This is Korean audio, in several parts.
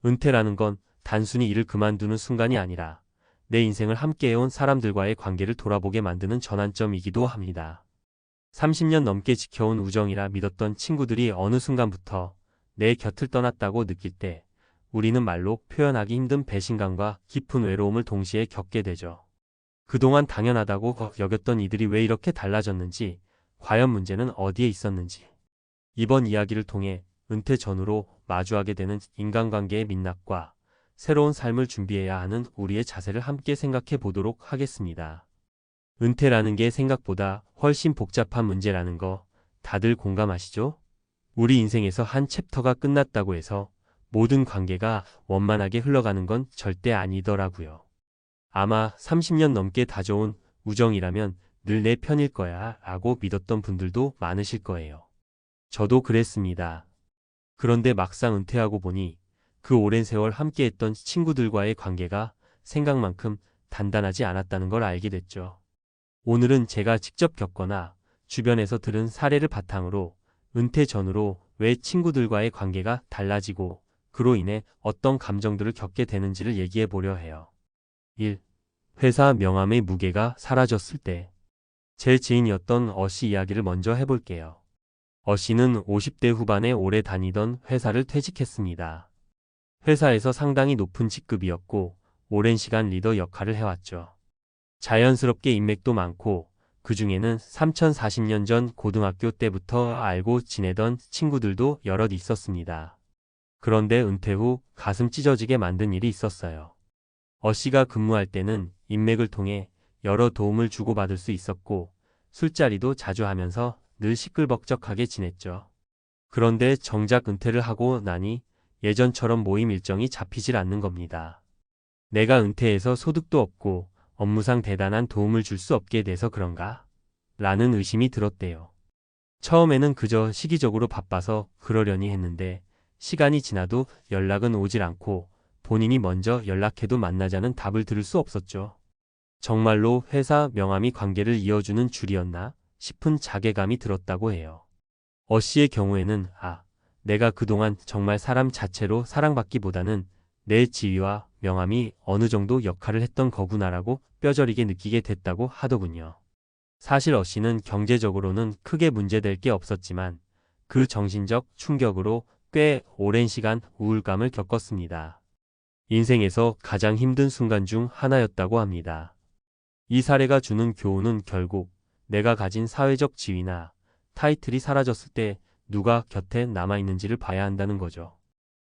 은퇴라는 건 단순히 일을 그만두는 순간이 아니라 내 인생을 함께해온 사람들과의 관계를 돌아보게 만드는 전환점이기도 합니다. 30년 넘게 지켜온 우정이라 믿었던 친구들이 어느 순간부터 내 곁을 떠났다고 느낄 때 우리는 말로 표현하기 힘든 배신감과 깊은 외로움을 동시에 겪게 되죠. 그동안 당연하다고 여겼던 이들이 왜 이렇게 달라졌는지, 과연 문제는 어디에 있었는지. 이번 이야기를 통해 은퇴 전후로 마주하게 되는 인간관계의 민낯과 새로운 삶을 준비해야 하는 우리의 자세를 함께 생각해 보도록 하겠습니다. 은퇴라는 게 생각보다 훨씬 복잡한 문제라는 거 다들 공감하시죠? 우리 인생에서 한 챕터가 끝났다고 해서 모든 관계가 원만하게 흘러가는 건 절대 아니더라고요. 아마 30년 넘게 다져온 우정이라면 늘 내 편일 거야 라고 믿었던 분들도 많으실 거예요. 저도 그랬습니다. 그런데 막상 은퇴하고 보니 그 오랜 세월 함께했던 친구들과의 관계가 생각만큼 단단하지 않았다는 걸 알게 됐죠. 오늘은 제가 직접 겪거나 주변에서 들은 사례를 바탕으로 은퇴 전후로 왜 친구들과의 관계가 달라지고 그로 인해 어떤 감정들을 겪게 되는지를 얘기해 보려 해요. 1. 회사 명함의 무게가 사라졌을 때. 제 지인이었던 어씨 이야기를 먼저 해볼게요. 어씨는 50대 후반에 오래 다니던 회사를 퇴직했습니다. 회사에서 상당히 높은 직급이었고 오랜 시간 리더 역할을 해왔죠. 자연스럽게 인맥도 많고 그 중에는 3040년 전 고등학교 때부터 알고 지내던 친구들도 여럿 있었습니다. 그런데 은퇴 후 가슴 찢어지게 만든 일이 있었어요. 어씨가 근무할 때는 인맥을 통해 여러 도움을 주고받을 수 있었고 술자리도 자주 하면서 늘 시끌벅적하게 지냈죠. 그런데 정작 은퇴를 하고 나니 예전처럼 모임 일정이 잡히질 않는 겁니다. 내가 은퇴해서 소득도 없고 업무상 대단한 도움을 줄 수 없게 돼서 그런가? 라는 의심이 들었대요. 처음에는 그저 시기적으로 바빠서 그러려니 했는데 시간이 지나도 연락은 오질 않고 본인이 먼저 연락해도 만나자는 답을 들을 수 없었죠. 정말로 회사 명함이 관계를 이어주는 줄이었나 싶은 자괴감이 들었다고 해요. 어씨의 경우에는 내가 그동안 정말 사람 자체로 사랑받기보다는 내 지위와 명함이 어느 정도 역할을 했던 거구나라고 뼈저리게 느끼게 됐다고 하더군요. 사실 어씨는 경제적으로는 크게 문제될 게 없었지만 그 정신적 충격으로 꽤 오랜 시간 우울감을 겪었습니다. 인생에서 가장 힘든 순간 중 하나였다고 합니다. 이 사례가 주는 교훈은 결국 내가 가진 사회적 지위나 타이틀이 사라졌을 때 누가 곁에 남아있는지를 봐야 한다는 거죠.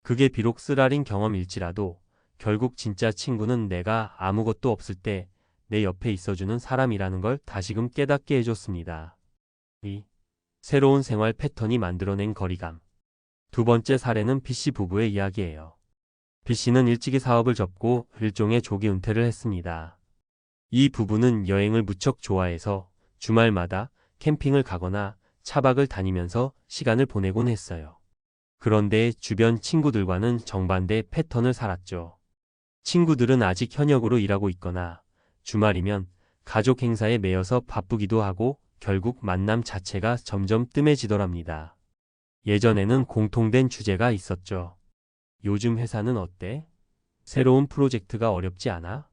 그게 비록 쓰라린 경험일지라도 결국 진짜 친구는 내가 아무것도 없을 때 내 옆에 있어주는 사람이라는 걸 다시금 깨닫게 해줬습니다. 2. 새로운 생활 패턴이 만들어낸 거리감. 두 번째 사례는 B씨 부부의 이야기예요. B씨는 일찍이 사업을 접고 일종의 조기 은퇴를 했습니다. 이 부부는 여행을 무척 좋아해서 주말마다 캠핑을 가거나 차박을 다니면서 시간을 보내곤 했어요. 그런데 주변 친구들과는 정반대 패턴을 살았죠. 친구들은 아직 현역으로 일하고 있거나 주말이면 가족 행사에 매여서 바쁘기도 하고 결국 만남 자체가 점점 뜸해지더랍니다. 예전에는 공통된 주제가 있었죠. 요즘 회사는 어때? 새로운 프로젝트가 어렵지 않아?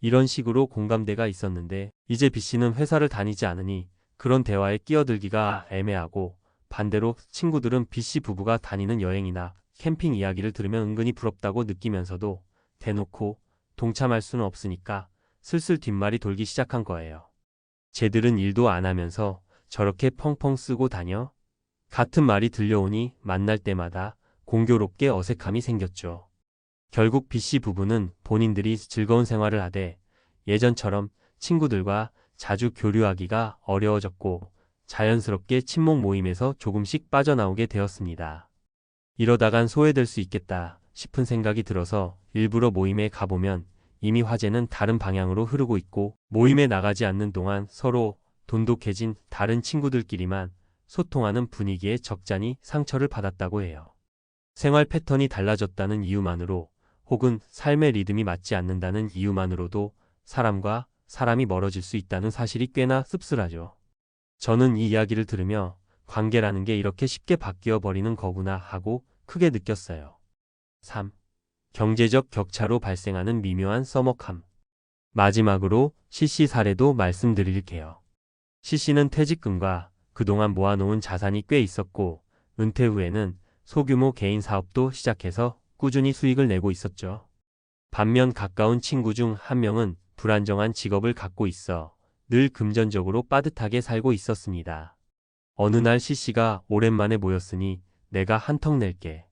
이런 식으로 공감대가 있었는데 이제 B씨는 회사를 다니지 않으니 그런 대화에 끼어들기가 애매하고 반대로 친구들은 B씨 부부가 다니는 여행이나 캠핑 이야기를 들으면 은근히 부럽다고 느끼면서도 대놓고 동참할 수는 없으니까 슬슬 뒷말이 돌기 시작한 거예요. 쟤들은 일도 안 하면서 저렇게 펑펑 쓰고 다녀? 같은 말이 들려오니 만날 때마다 공교롭게 어색함이 생겼죠. 결국 B씨 부부는 본인들이 즐거운 생활을 하되 예전처럼 친구들과 자주 교류하기가 어려워졌고 자연스럽게 친목 모임에서 조금씩 빠져나오게 되었습니다. 이러다간 소외될 수 있겠다 싶은 생각이 들어서 일부러 모임에 가보면 이미 화제는 다른 방향으로 흐르고 있고 모임에 나가지 않는 동안 서로 돈독해진 다른 친구들끼리만 소통하는 분위기에 적잖이 상처를 받았다고 해요. 생활 패턴이 달라졌다는 이유만으로 혹은 삶의 리듬이 맞지 않는다는 이유만으로도 사람과 사람이 멀어질 수 있다는 사실이 꽤나 씁쓸하죠. 저는 이 이야기를 들으며 관계라는 게 이렇게 쉽게 바뀌어 버리는 거구나 하고 크게 느꼈어요. 3. 경제적 격차로 발생하는 미묘한 써먹함. 마지막으로 CC 사례도 말씀드릴게요. CC는 퇴직금과 그동안 모아놓은 자산이 꽤 있었고 은퇴 후에는 소규모 개인 사업도 시작해서 꾸준히 수익을 내고 있었죠. 반면 가까운 친구 중 한 명은 불안정한 직업을 갖고 있어 늘 금전적으로 빠듯하게 살고 있었습니다. 어느 날 CC가 오랜만에 모였으니 내가 한턱 낼게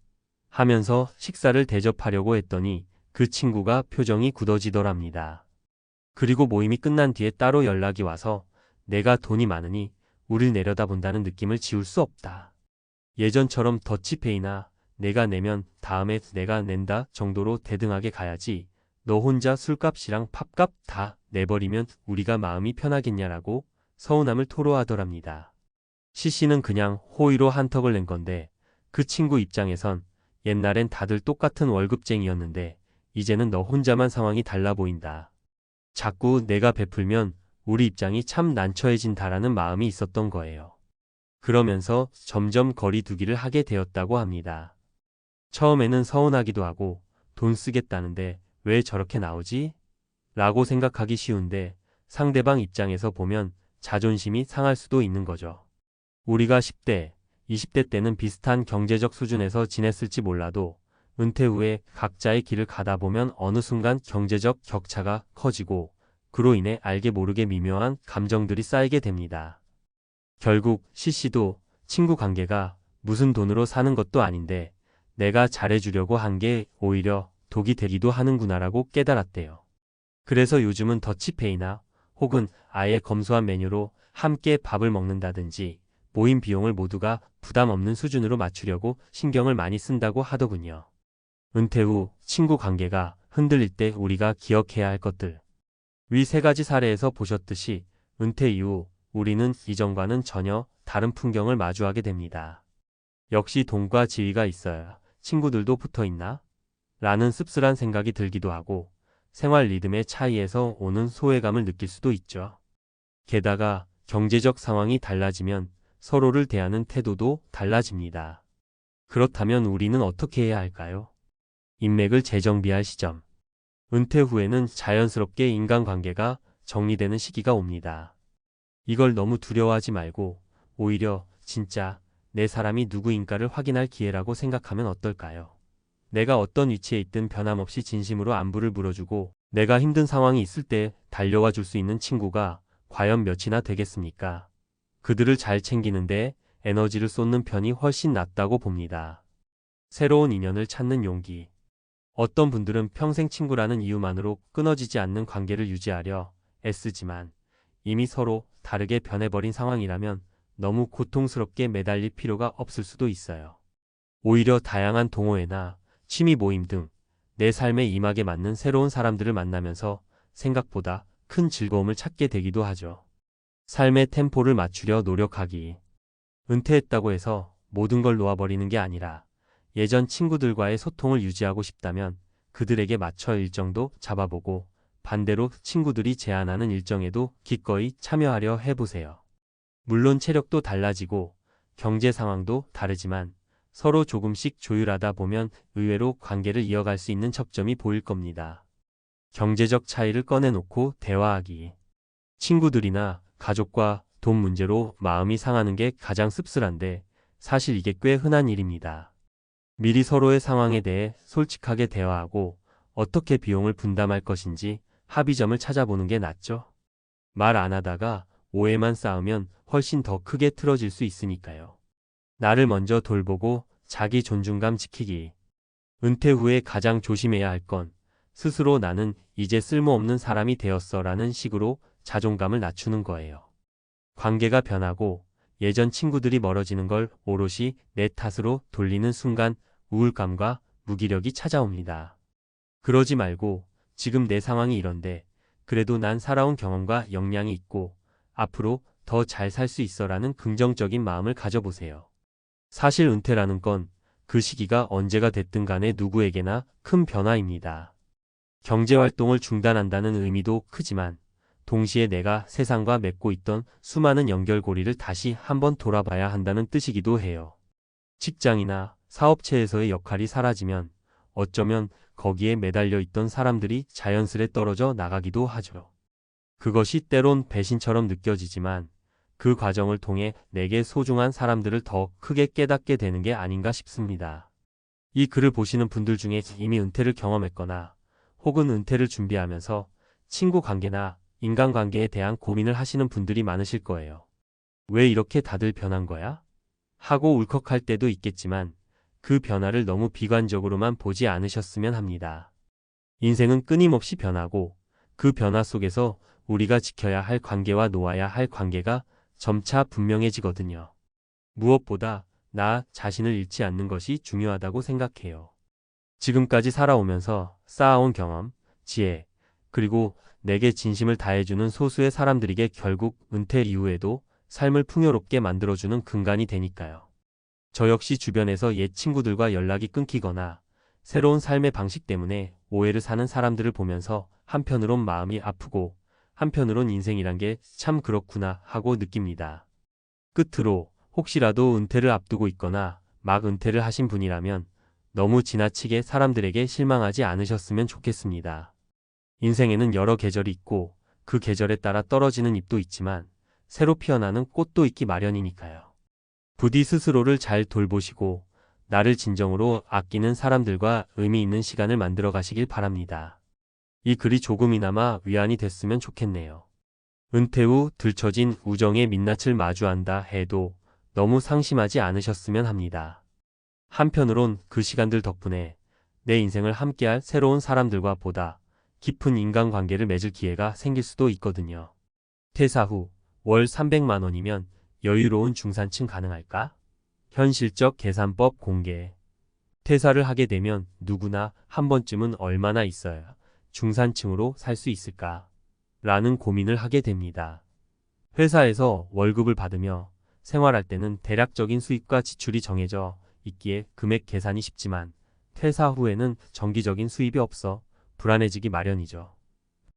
하면서 식사를 대접하려고 했더니 그 친구가 표정이 굳어지더랍니다. 그리고 모임이 끝난 뒤에 따로 연락이 와서 내가 돈이 많으니 우릴 내려다본다는 느낌을 지울 수 없다. 예전처럼 더치페이나 내가 내면 다음에 내가 낸다 정도로 대등하게 가야지 너 혼자 술값이랑 팝값 다 내버리면 우리가 마음이 편하겠냐라고 서운함을 토로하더랍니다. CC는 그냥 호의로 한턱을 낸 건데 그 친구 입장에선 옛날엔 다들 똑같은 월급쟁이였는데 이제는 너 혼자만 상황이 달라 보인다. 자꾸 내가 베풀면 우리 입장이 참 난처해진다라는 마음이 있었던 거예요. 그러면서 점점 거리두기를 하게 되었다고 합니다. 처음에는 서운하기도 하고 돈 쓰겠다는데 왜 저렇게 나오지? 라고 생각하기 쉬운데 상대방 입장에서 보면 자존심이 상할 수도 있는 거죠. 우리가 10대, 20대 때는 비슷한 경제적 수준에서 지냈을지 몰라도 은퇴 후에 각자의 길을 가다 보면 어느 순간 경제적 격차가 커지고 그로 인해 알게 모르게 미묘한 감정들이 쌓이게 됩니다. 결국 CC도 친구 관계가 무슨 돈으로 사는 것도 아닌데 내가 잘해주려고 한 게 오히려 독이 되기도 하는구나라고 깨달았대요. 그래서 요즘은 더치페이나 혹은 아예 검소한 메뉴로 함께 밥을 먹는다든지 모임 비용을 모두가 부담 없는 수준으로 맞추려고 신경을 많이 쓴다고 하더군요. 은퇴 후 친구 관계가 흔들릴 때 우리가 기억해야 할 것들. 위 세 가지 사례에서 보셨듯이 은퇴 이후 우리는 이전과는 전혀 다른 풍경을 마주하게 됩니다. 역시 돈과 지위가 있어야 친구들도 붙어 있나? 라는 씁쓸한 생각이 들기도 하고 생활 리듬의 차이에서 오는 소외감을 느낄 수도 있죠. 게다가 경제적 상황이 달라지면 서로를 대하는 태도도 달라집니다. 그렇다면 우리는 어떻게 해야 할까요? 인맥을 재정비할 시점. 은퇴 후에는 자연스럽게 인간관계가 정리되는 시기가 옵니다. 이걸 너무 두려워하지 말고 오히려 진짜 내 사람이 누구인가를 확인할 기회라고 생각하면 어떨까요? 내가 어떤 위치에 있든 변함없이 진심으로 안부를 물어주고 내가 힘든 상황이 있을 때 달려와 줄 수 있는 친구가 과연 몇이나 되겠습니까? 그들을 잘 챙기는데 에너지를 쏟는 편이 훨씬 낫다고 봅니다. 새로운 인연을 찾는 용기. 어떤 분들은 평생 친구라는 이유만으로 끊어지지 않는 관계를 유지하려 애쓰지만 이미 서로 다르게 변해버린 상황이라면 너무 고통스럽게 매달릴 필요가 없을 수도 있어요. 오히려 다양한 동호회나 취미 모임 등 내 삶에 임하게 맞는 새로운 사람들을 만나면서 생각보다 큰 즐거움을 찾게 되기도 하죠. 삶의 템포를 맞추려 노력하기. 은퇴했다고 해서 모든 걸 놓아버리는 게 아니라 예전 친구들과의 소통을 유지하고 싶다면 그들에게 맞춰 일정도 잡아보고 반대로 친구들이 제안하는 일정에도 기꺼이 참여하려 해보세요. 물론 체력도 달라지고 경제 상황도 다르지만 서로 조금씩 조율하다 보면 의외로 관계를 이어갈 수 있는 접점이 보일 겁니다. 경제적 차이를 꺼내놓고 대화하기. 친구들이나 가족과 돈 문제로 마음이 상하는 게 가장 씁쓸한데 사실 이게 꽤 흔한 일입니다. 미리 서로의 상황에 대해 솔직하게 대화하고 어떻게 비용을 분담할 것인지 합의점을 찾아보는 게 낫죠. 말 안 하다가 오해만 쌓으면 훨씬 더 크게 틀어질 수 있으니까요. 나를 먼저 돌보고 자기 존중감 지키기. 은퇴 후에 가장 조심해야 할 건 스스로 나는 이제 쓸모없는 사람이 되었어 라는 식으로 자존감을 낮추는 거예요. 관계가 변하고 예전 친구들이 멀어지는 걸 오롯이 내 탓으로 돌리는 순간 우울감과 무기력이 찾아옵니다. 그러지 말고 지금 내 상황이 이런데 그래도 난 살아온 경험과 역량이 있고 앞으로 더 잘 살 수 있어라는 긍정적인 마음을 가져보세요. 사실 은퇴라는 건 그 시기가 언제가 됐든 간에 누구에게나 큰 변화입니다. 경제활동을 중단한다는 의미도 크지만 동시에 내가 세상과 맺고 있던 수많은 연결고리를 다시 한번 돌아봐야 한다는 뜻이기도 해요. 직장이나 사업체에서의 역할이 사라지면 어쩌면 거기에 매달려 있던 사람들이 자연스레 떨어져 나가기도 하죠. 그것이 때론 배신처럼 느껴지지만 그 과정을 통해 내게 소중한 사람들을 더 크게 깨닫게 되는 게 아닌가 싶습니다. 이 글을 보시는 분들 중에 이미 은퇴를 경험했거나 혹은 은퇴를 준비하면서 친구 관계나 인간관계에 대한 고민을 하시는 분들이 많으실 거예요. 왜 이렇게 다들 변한 거야? 하고 울컥할 때도 있겠지만 그 변화를 너무 비관적으로만 보지 않으셨으면 합니다. 인생은 끊임없이 변하고 그 변화 속에서 우리가 지켜야 할 관계와 놓아야 할 관계가 점차 분명해지거든요. 무엇보다 나 자신을 잃지 않는 것이 중요하다고 생각해요. 지금까지 살아오면서 쌓아온 경험, 지혜, 그리고 내게 진심을 다해주는 소수의 사람들에게 결국 은퇴 이후에도 삶을 풍요롭게 만들어주는 근간이 되니까요. 저 역시 주변에서 옛 친구들과 연락이 끊기거나 새로운 삶의 방식 때문에 오해를 사는 사람들을 보면서 한편으론 마음이 아프고 한편으론 인생이란 게 참 그렇구나 하고 느낍니다. 끝으로 혹시라도 은퇴를 앞두고 있거나 막 은퇴를 하신 분이라면 너무 지나치게 사람들에게 실망하지 않으셨으면 좋겠습니다. 인생에는 여러 계절이 있고 그 계절에 따라 떨어지는 잎도 있지만 새로 피어나는 꽃도 있기 마련이니까요. 부디 스스로를 잘 돌보시고 나를 진정으로 아끼는 사람들과 의미 있는 시간을 만들어 가시길 바랍니다. 이 글이 조금이나마 위안이 됐으면 좋겠네요. 은퇴 후 들춰진 우정의 민낯을 마주한다 해도 너무 상심하지 않으셨으면 합니다. 한편으론 그 시간들 덕분에 내 인생을 함께할 새로운 사람들과 보다 깊은 인간관계를 맺을 기회가 생길 수도 있거든요. 퇴사 후 월 300만 원이면 여유로운 중산층 가능할까? 현실적 계산법 공개. 퇴사를 하게 되면 누구나 한 번쯤은 얼마나 있어야 중산층으로 살 수 있을까? 라는 고민을 하게 됩니다. 회사에서 월급을 받으며 생활할 때는 대략적인 수입과 지출이 정해져 있기에 금액 계산이 쉽지만 퇴사 후에는 정기적인 수입이 없어 불안해지기 마련이죠.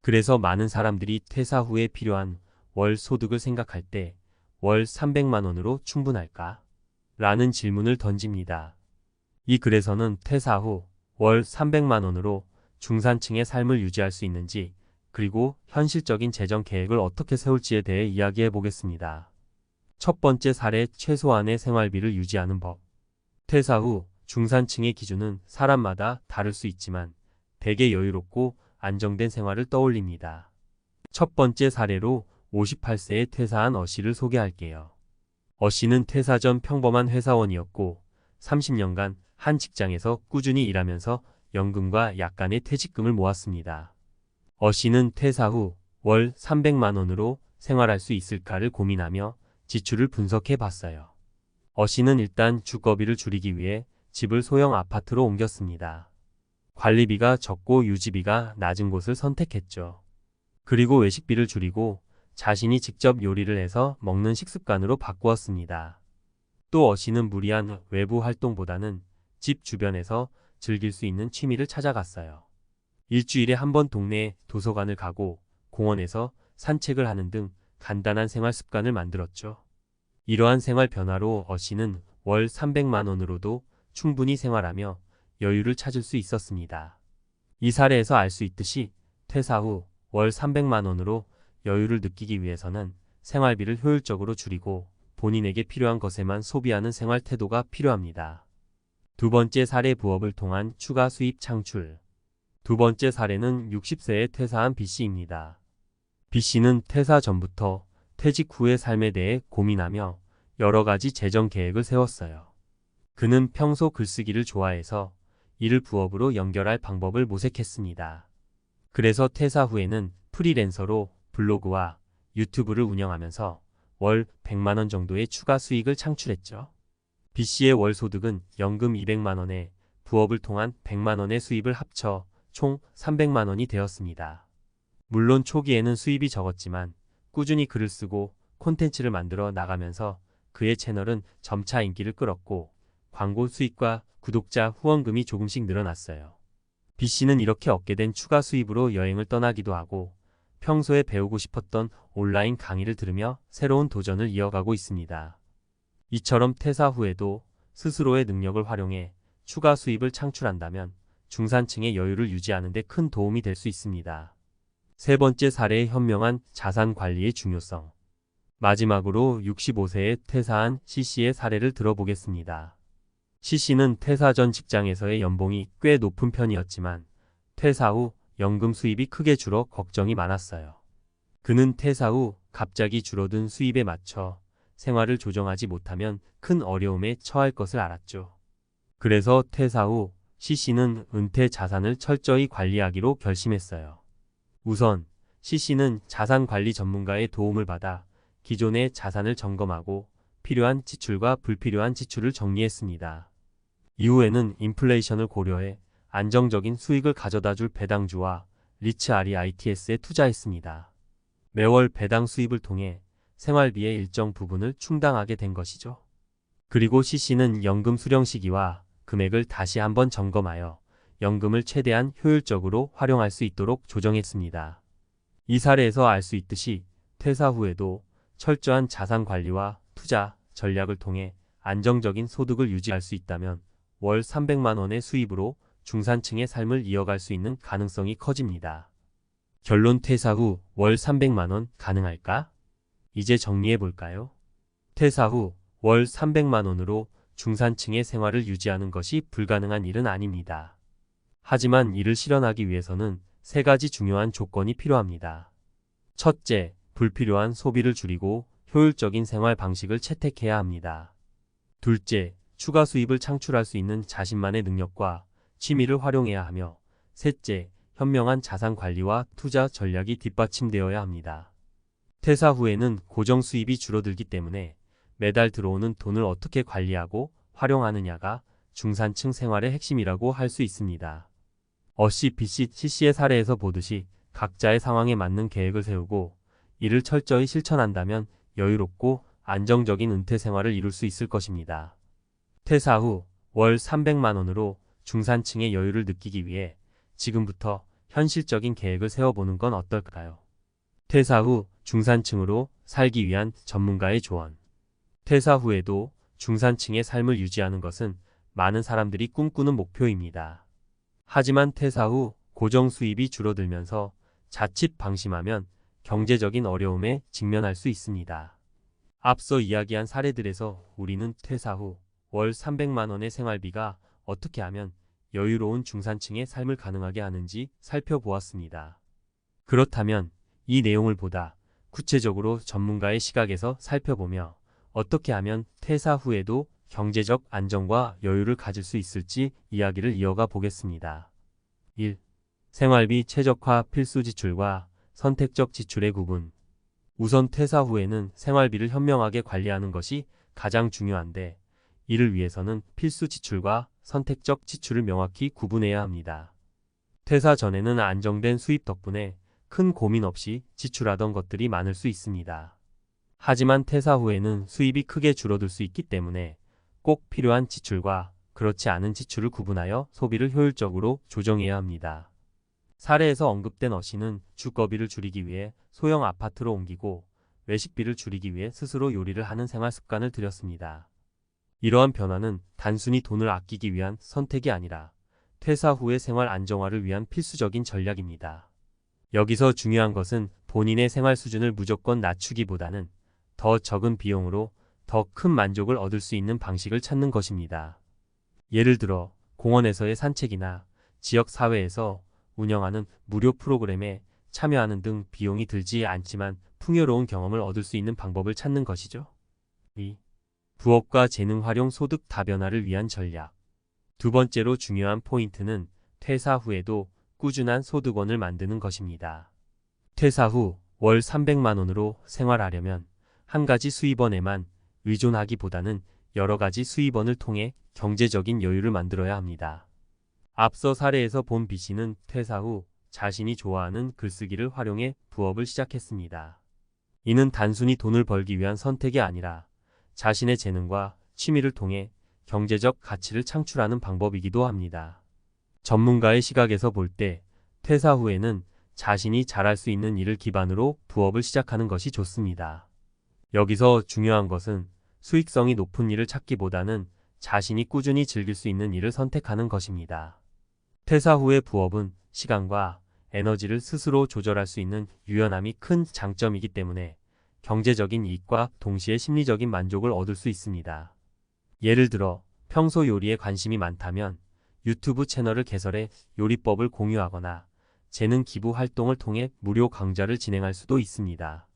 그래서 많은 사람들이 퇴사 후에 필요한 월 소득을 생각할 때 월 300만 원으로 충분할까? 라는 질문을 던집니다. 이 글에서는 퇴사 후 월 300만 원으로 중산층의 삶을 유지할 수 있는지 그리고 현실적인 재정 계획을 어떻게 세울지에 대해 이야기해 보겠습니다. 첫 번째 사례, 최소한의 생활비를 유지하는 법. 퇴사 후 중산층의 기준은 사람마다 다를 수 있지만 대개 여유롭고 안정된 생활을 떠올립니다. 첫 번째 사례로 58세에 퇴사한 어씨를 소개할게요. 어씨는 퇴사 전 평범한 회사원이었고 30년간 한 직장에서 꾸준히 일하면서 연금과 약간의 퇴직금을 모았습니다. 어씨는 퇴사 후 월 300만 원으로 생활할 수 있을까를 고민하며 지출을 분석해 봤어요. 어씨는 일단 주거비를 줄이기 위해 집을 소형 아파트로 옮겼습니다. 관리비가 적고 유지비가 낮은 곳을 선택했죠. 그리고 외식비를 줄이고 자신이 직접 요리를 해서 먹는 식습관으로 바꾸었습니다. 또 어씨는 무리한 외부 활동보다는 집 주변에서 즐길 수 있는 취미를 찾아갔어요. 일주일에 한 번 동네 도서관을 가고 공원에서 산책을 하는 등 간단한 생활 습관을 만들었죠. 이러한 생활 변화로 어씨는 월 300만 원으로도 충분히 생활하며 여유를 찾을 수 있었습니다. 이 사례에서 알 수 있듯이 퇴사 후 월 300만 원으로 여유를 느끼기 위해서는 생활비를 효율적으로 줄이고 본인에게 필요한 것에만 소비하는 생활 태도가 필요합니다. 두 번째 사례, 부업을 통한 추가 수입 창출. 두 번째 사례는 60세에 퇴사한 B씨입니다. B씨는 퇴사 전부터 퇴직 후의 삶에 대해 고민하며 여러 가지 재정 계획을 세웠어요. 그는 평소 글쓰기를 좋아해서 이를 부업으로 연결할 방법을 모색했습니다. 그래서 퇴사 후에는 프리랜서로 블로그와 유튜브를 운영하면서 월 100만 원 정도의 추가 수익을 창출했죠. B씨의 월 소득은 연금 200만 원에 부업을 통한 100만 원의 수입을 합쳐 총 300만 원이 되었습니다. 물론 초기에는 수입이 적었지만 꾸준히 글을 쓰고 콘텐츠를 만들어 나가면서 그의 채널은 점차 인기를 끌었고 광고 수익과 구독자 후원금이 조금씩 늘어났어요. B씨는 이렇게 얻게 된 추가 수입으로 여행을 떠나기도 하고 평소에 배우고 싶었던 온라인 강의를 들으며 새로운 도전을 이어가고 있습니다. 이처럼 퇴사 후에도 스스로의 능력을 활용해 추가 수입을 창출한다면 중산층의 여유를 유지하는 데 큰 도움이 될 수 있습니다. 세 번째 사례의 현명한 자산 관리의 중요성. 마지막으로 65세에 퇴사한 C씨의 사례를 들어보겠습니다. C씨는 퇴사 전 직장에서의 연봉이 꽤 높은 편이었지만 퇴사 후 연금 수입이 크게 줄어 걱정이 많았어요. 그는 퇴사 후 갑자기 줄어든 수입에 맞춰 생활을 조정하지 못하면 큰 어려움에 처할 것을 알았죠. 그래서 퇴사 후 C씨는 은퇴 자산을 철저히 관리하기로 결심했어요. 우선 C씨는 자산관리 전문가의 도움을 받아 기존의 자산을 점검하고 필요한 지출과 불필요한 지출을 정리했습니다. 이후에는 인플레이션을 고려해 안정적인 수익을 가져다줄 배당주와 리츠 REITS에 투자했습니다. 매월 배당 수입을 통해 생활비의 일정 부분을 충당하게 된 것이죠. 그리고 C씨는 연금 수령 시기와 금액을 다시 한번 점검하여 연금을 최대한 효율적으로 활용할 수 있도록 조정했습니다. 이 사례에서 알 수 있듯이 퇴사 후에도 철저한 자산 관리와 투자 전략을 통해 안정적인 소득을 유지할 수 있다면 월 300만 원의 수입으로 중산층의 삶을 이어갈 수 있는 가능성이 커집니다. 결론 퇴사 후 월 300만 원 가능할까? 이제 정리해 볼까요? 퇴사 후 월 300만 원으로 중산층의 생활을 유지하는 것이 불가능한 일은 아닙니다. 하지만 이를 실현하기 위해서는 세 가지 중요한 조건이 필요합니다. 첫째, 불필요한 소비를 줄이고 효율적인 생활 방식을 채택해야 합니다. 둘째, 추가 수입을 창출할 수 있는 자신만의 능력과 취미를 활용해야 하며, 셋째, 현명한 자산 관리와 투자 전략이 뒷받침되어야 합니다. 퇴사 후에는 고정 수입이 줄어들기 때문에 매달 들어오는 돈을 어떻게 관리하고 활용하느냐가 중산층 생활의 핵심이라고 할 수 있습니다. 어시 B씨, C씨의 사례에서 보듯이 각자의 상황에 맞는 계획을 세우고 이를 철저히 실천한다면 여유롭고 안정적인 은퇴 생활을 이룰 수 있을 것입니다. 퇴사 후 월 300만 원으로 중산층의 여유를 느끼기 위해 지금부터 현실적인 계획을 세워보는 건 어떨까요? 퇴사 후 중산층으로 살기 위한 전문가의 조언. 퇴사 후에도 중산층의 삶을 유지하는 것은 많은 사람들이 꿈꾸는 목표입니다. 하지만 퇴사 후 고정 수입이 줄어들면서 자칫 방심하면 경제적인 어려움에 직면할 수 있습니다. 앞서 이야기한 사례들에서 우리는 퇴사 후 월 300만 원의 생활비가 어떻게 하면 여유로운 중산층의 삶을 가능하게 하는지 살펴보았습니다. 그렇다면 이 내용을 보다 구체적으로 전문가의 시각에서 살펴보며 어떻게 하면 퇴사 후에도 경제적 안정과 여유를 가질 수 있을지 이야기를 이어가 보겠습니다. 1. 생활비 최적화 필수 지출과 선택적 지출의 구분. 우선 퇴사 후에는 생활비를 현명하게 관리하는 것이 가장 중요한데, 이를 위해서는 필수 지출과 선택적 지출을 명확히 구분해야 합니다. 퇴사 전에는 안정된 수입 덕분에 큰 고민 없이 지출하던 것들이 많을 수 있습니다. 하지만 퇴사 후에는 수입이 크게 줄어들 수 있기 때문에 꼭 필요한 지출과 그렇지 않은 지출을 구분하여 소비를 효율적으로 조정해야 합니다. 사례에서 언급된 어씨는 주거비를 줄이기 위해 소형 아파트로 옮기고 외식비를 줄이기 위해 스스로 요리를 하는 생활 습관을 들였습니다. 이러한 변화는 단순히 돈을 아끼기 위한 선택이 아니라 퇴사 후의 생활 안정화를 위한 필수적인 전략입니다. 여기서 중요한 것은 본인의 생활 수준을 무조건 낮추기보다는 더 적은 비용으로 더 큰 만족을 얻을 수 있는 방식을 찾는 것입니다. 예를 들어 공원에서의 산책이나 지역 사회에서 운영하는 무료 프로그램에 참여하는 등 비용이 들지 않지만 풍요로운 경험을 얻을 수 있는 방법을 찾는 것이죠. 2. 부업과 재능 활용 소득 다변화를 위한 전략. 두 번째로 중요한 포인트는 퇴사 후에도 꾸준한 소득원을 만드는 것입니다. 퇴사 후 월 300만 원으로 생활하려면 한 가지 수입원에만 의존하기보다는 여러 가지 수입원을 통해 경제적인 여유를 만들어야 합니다. 앞서 사례에서 본 B씨는 퇴사 후 자신이 좋아하는 글쓰기를 활용해 부업을 시작했습니다. 이는 단순히 돈을 벌기 위한 선택이 아니라 자신의 재능과 취미를 통해 경제적 가치를 창출하는 방법이기도 합니다. 전문가의 시각에서 볼 때 퇴사 후에는 자신이 잘할 수 있는 일을 기반으로 부업을 시작하는 것이 좋습니다. 여기서 중요한 것은 수익성이 높은 일을 찾기보다는 자신이 꾸준히 즐길 수 있는 일을 선택하는 것입니다. 퇴사 후의 부업은 시간과 에너지를 스스로 조절할 수 있는 유연함이 큰 장점이기 때문에 경제적인 이익과 동시에 심리적인 만족을 얻을 수 있습니다. 예를 들어 평소 요리에 관심이 많다면 유튜브 채널을 개설해 요리법을 공유하거나 재능 기부 활동을 통해 무료 강좌를 진행할 수도 있습니다.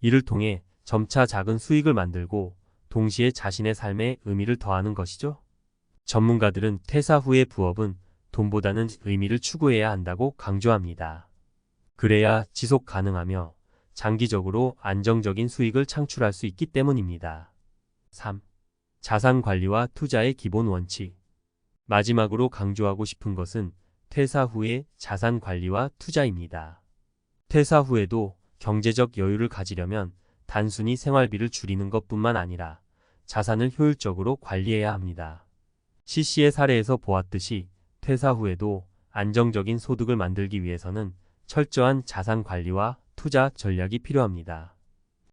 이를 통해 점차 작은 수익을 만들고 동시에 자신의 삶에 의미를 더하는 것이죠. 전문가들은 퇴사 후의 부업은 돈보다는 의미를 추구해야 한다고 강조합니다. 그래야 지속 가능하며 장기적으로 안정적인 수익을 창출할 수 있기 때문입니다. 3. 자산 관리와 투자의 기본 원칙. 마지막으로 강조하고 싶은 것은 퇴사 후의 자산 관리와 투자입니다. 퇴사 후에도 경제적 여유를 가지려면 단순히 생활비를 줄이는 것뿐만 아니라 자산을 효율적으로 관리해야 합니다. CC의 사례에서 보았듯이 퇴사 후에도 안정적인 소득을 만들기 위해서는 철저한 자산 관리와 투자 전략이 필요합니다.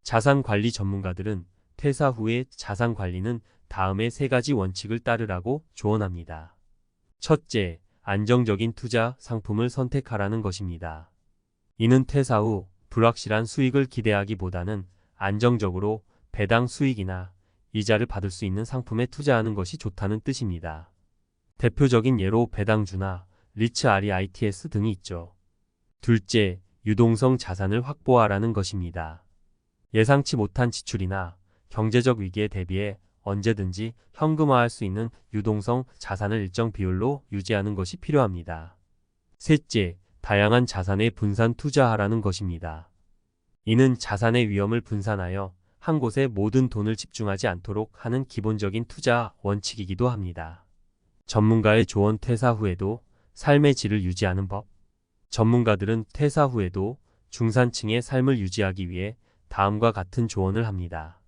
자산 관리 전문가들은 퇴사 후의 자산 관리는 다음의 3가지 원칙을 따르라고 조언합니다. 첫째, 안정적인 투자 상품을 선택하라는 것입니다. 이는 퇴사 후 불확실한 수익을 기대하기보다는 안정적으로 배당 수익이나 이자를 받을 수 있는 상품에 투자하는 것이 좋다는 뜻입니다. 대표적인 예로 배당주나 리츠 REITs 등이 있죠. 둘째, 유동성 자산을 확보하라는 것입니다. 예상치 못한 지출이나 경제적 위기에 대비해 언제든지 현금화할 수 있는 유동성 자산을 일정 비율로 유지하는 것이 필요합니다. 셋째, 다양한 자산에 분산 투자하라는 것입니다. 이는 자산의 위험을 분산하여 한 곳에 모든 돈을 집중하지 않도록 하는 기본적인 투자 원칙이기도 합니다. 전문가의 조언. 퇴사 후에도 삶의 질을 유지하는 법. 전문가들은 퇴사 후에도 중산층의 삶을 유지하기 위해 다음과 같은 조언을 합니다.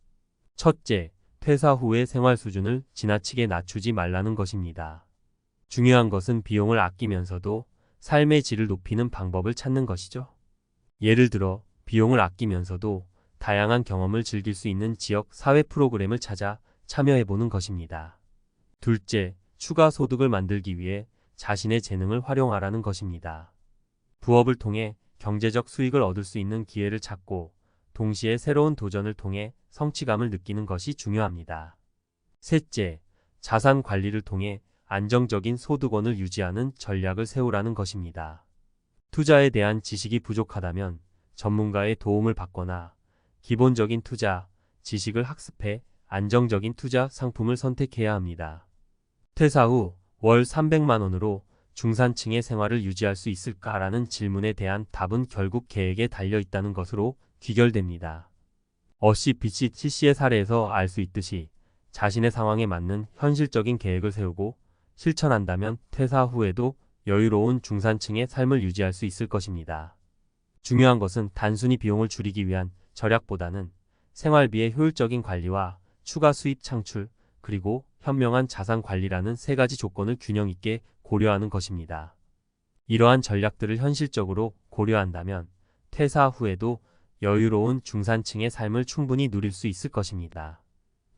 첫째, 퇴사 후의 생활 수준을 지나치게 낮추지 말라는 것입니다. 중요한 것은 비용을 아끼면서도 삶의 질을 높이는 방법을 찾는 것이죠. 예를 들어 비용을 아끼면서도 다양한 경험을 즐길 수 있는 지역 사회 프로그램을 찾아 참여해보는 것입니다. 둘째, 추가 소득을 만들기 위해 자신의 재능을 활용하라는 것입니다. 부업을 통해 경제적 수익을 얻을 수 있는 기회를 찾고 동시에 새로운 도전을 통해 성취감을 느끼는 것이 중요합니다. 셋째, 자산 관리를 통해 안정적인 소득원을 유지하는 전략을 세우라는 것입니다. 투자에 대한 지식이 부족하다면 전문가의 도움을 받거나 기본적인 투자 지식을 학습해 안정적인 투자 상품을 선택해야 합니다. 퇴사 후 월 300만 원으로 중산층의 생활을 유지할 수 있을까라는 질문에 대한 답은 결국 계획에 달려 있다는 것으로 귀결됩니다. CC의 사례에서 알 수 있듯이 자신의 상황에 맞는 현실적인 계획을 세우고 실천한다면 퇴사 후에도 여유로운 중산층의 삶을 유지할 수 있을 것입니다. 중요한 것은 단순히 비용을 줄이기 위한 절약보다는 생활비의 효율적인 관리와 추가 수입 창출, 그리고 현명한 자산 관리라는 3가지 조건을 균형 있게 고려하는 것입니다. 이러한 전략들을 현실적으로 고려한다면 퇴사 후에도 여유로운 중산층의 삶을 충분히 누릴 수 있을 것입니다.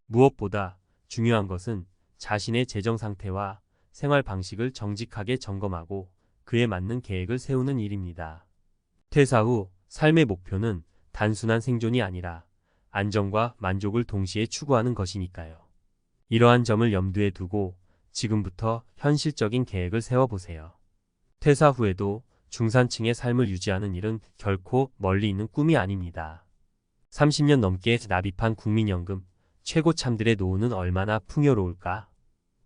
무엇보다 중요한 것은 자신의 재정 상태와 생활 방식을 정직하게 점검하고 그에 맞는 계획을 세우는 일입니다. 퇴사 후 삶의 목표는 단순한 생존이 아니라 안정과 만족을 동시에 추구하는 것이니까요. 이러한 점을 염두에 두고 지금부터 현실적인 계획을 세워보세요. 퇴사 후에도 중산층의 삶을 유지하는 일은 결코 멀리 있는 꿈이 아닙니다. 30년 넘게 납입한 국민연금, 최고참들의 노후는 얼마나 풍요로울까?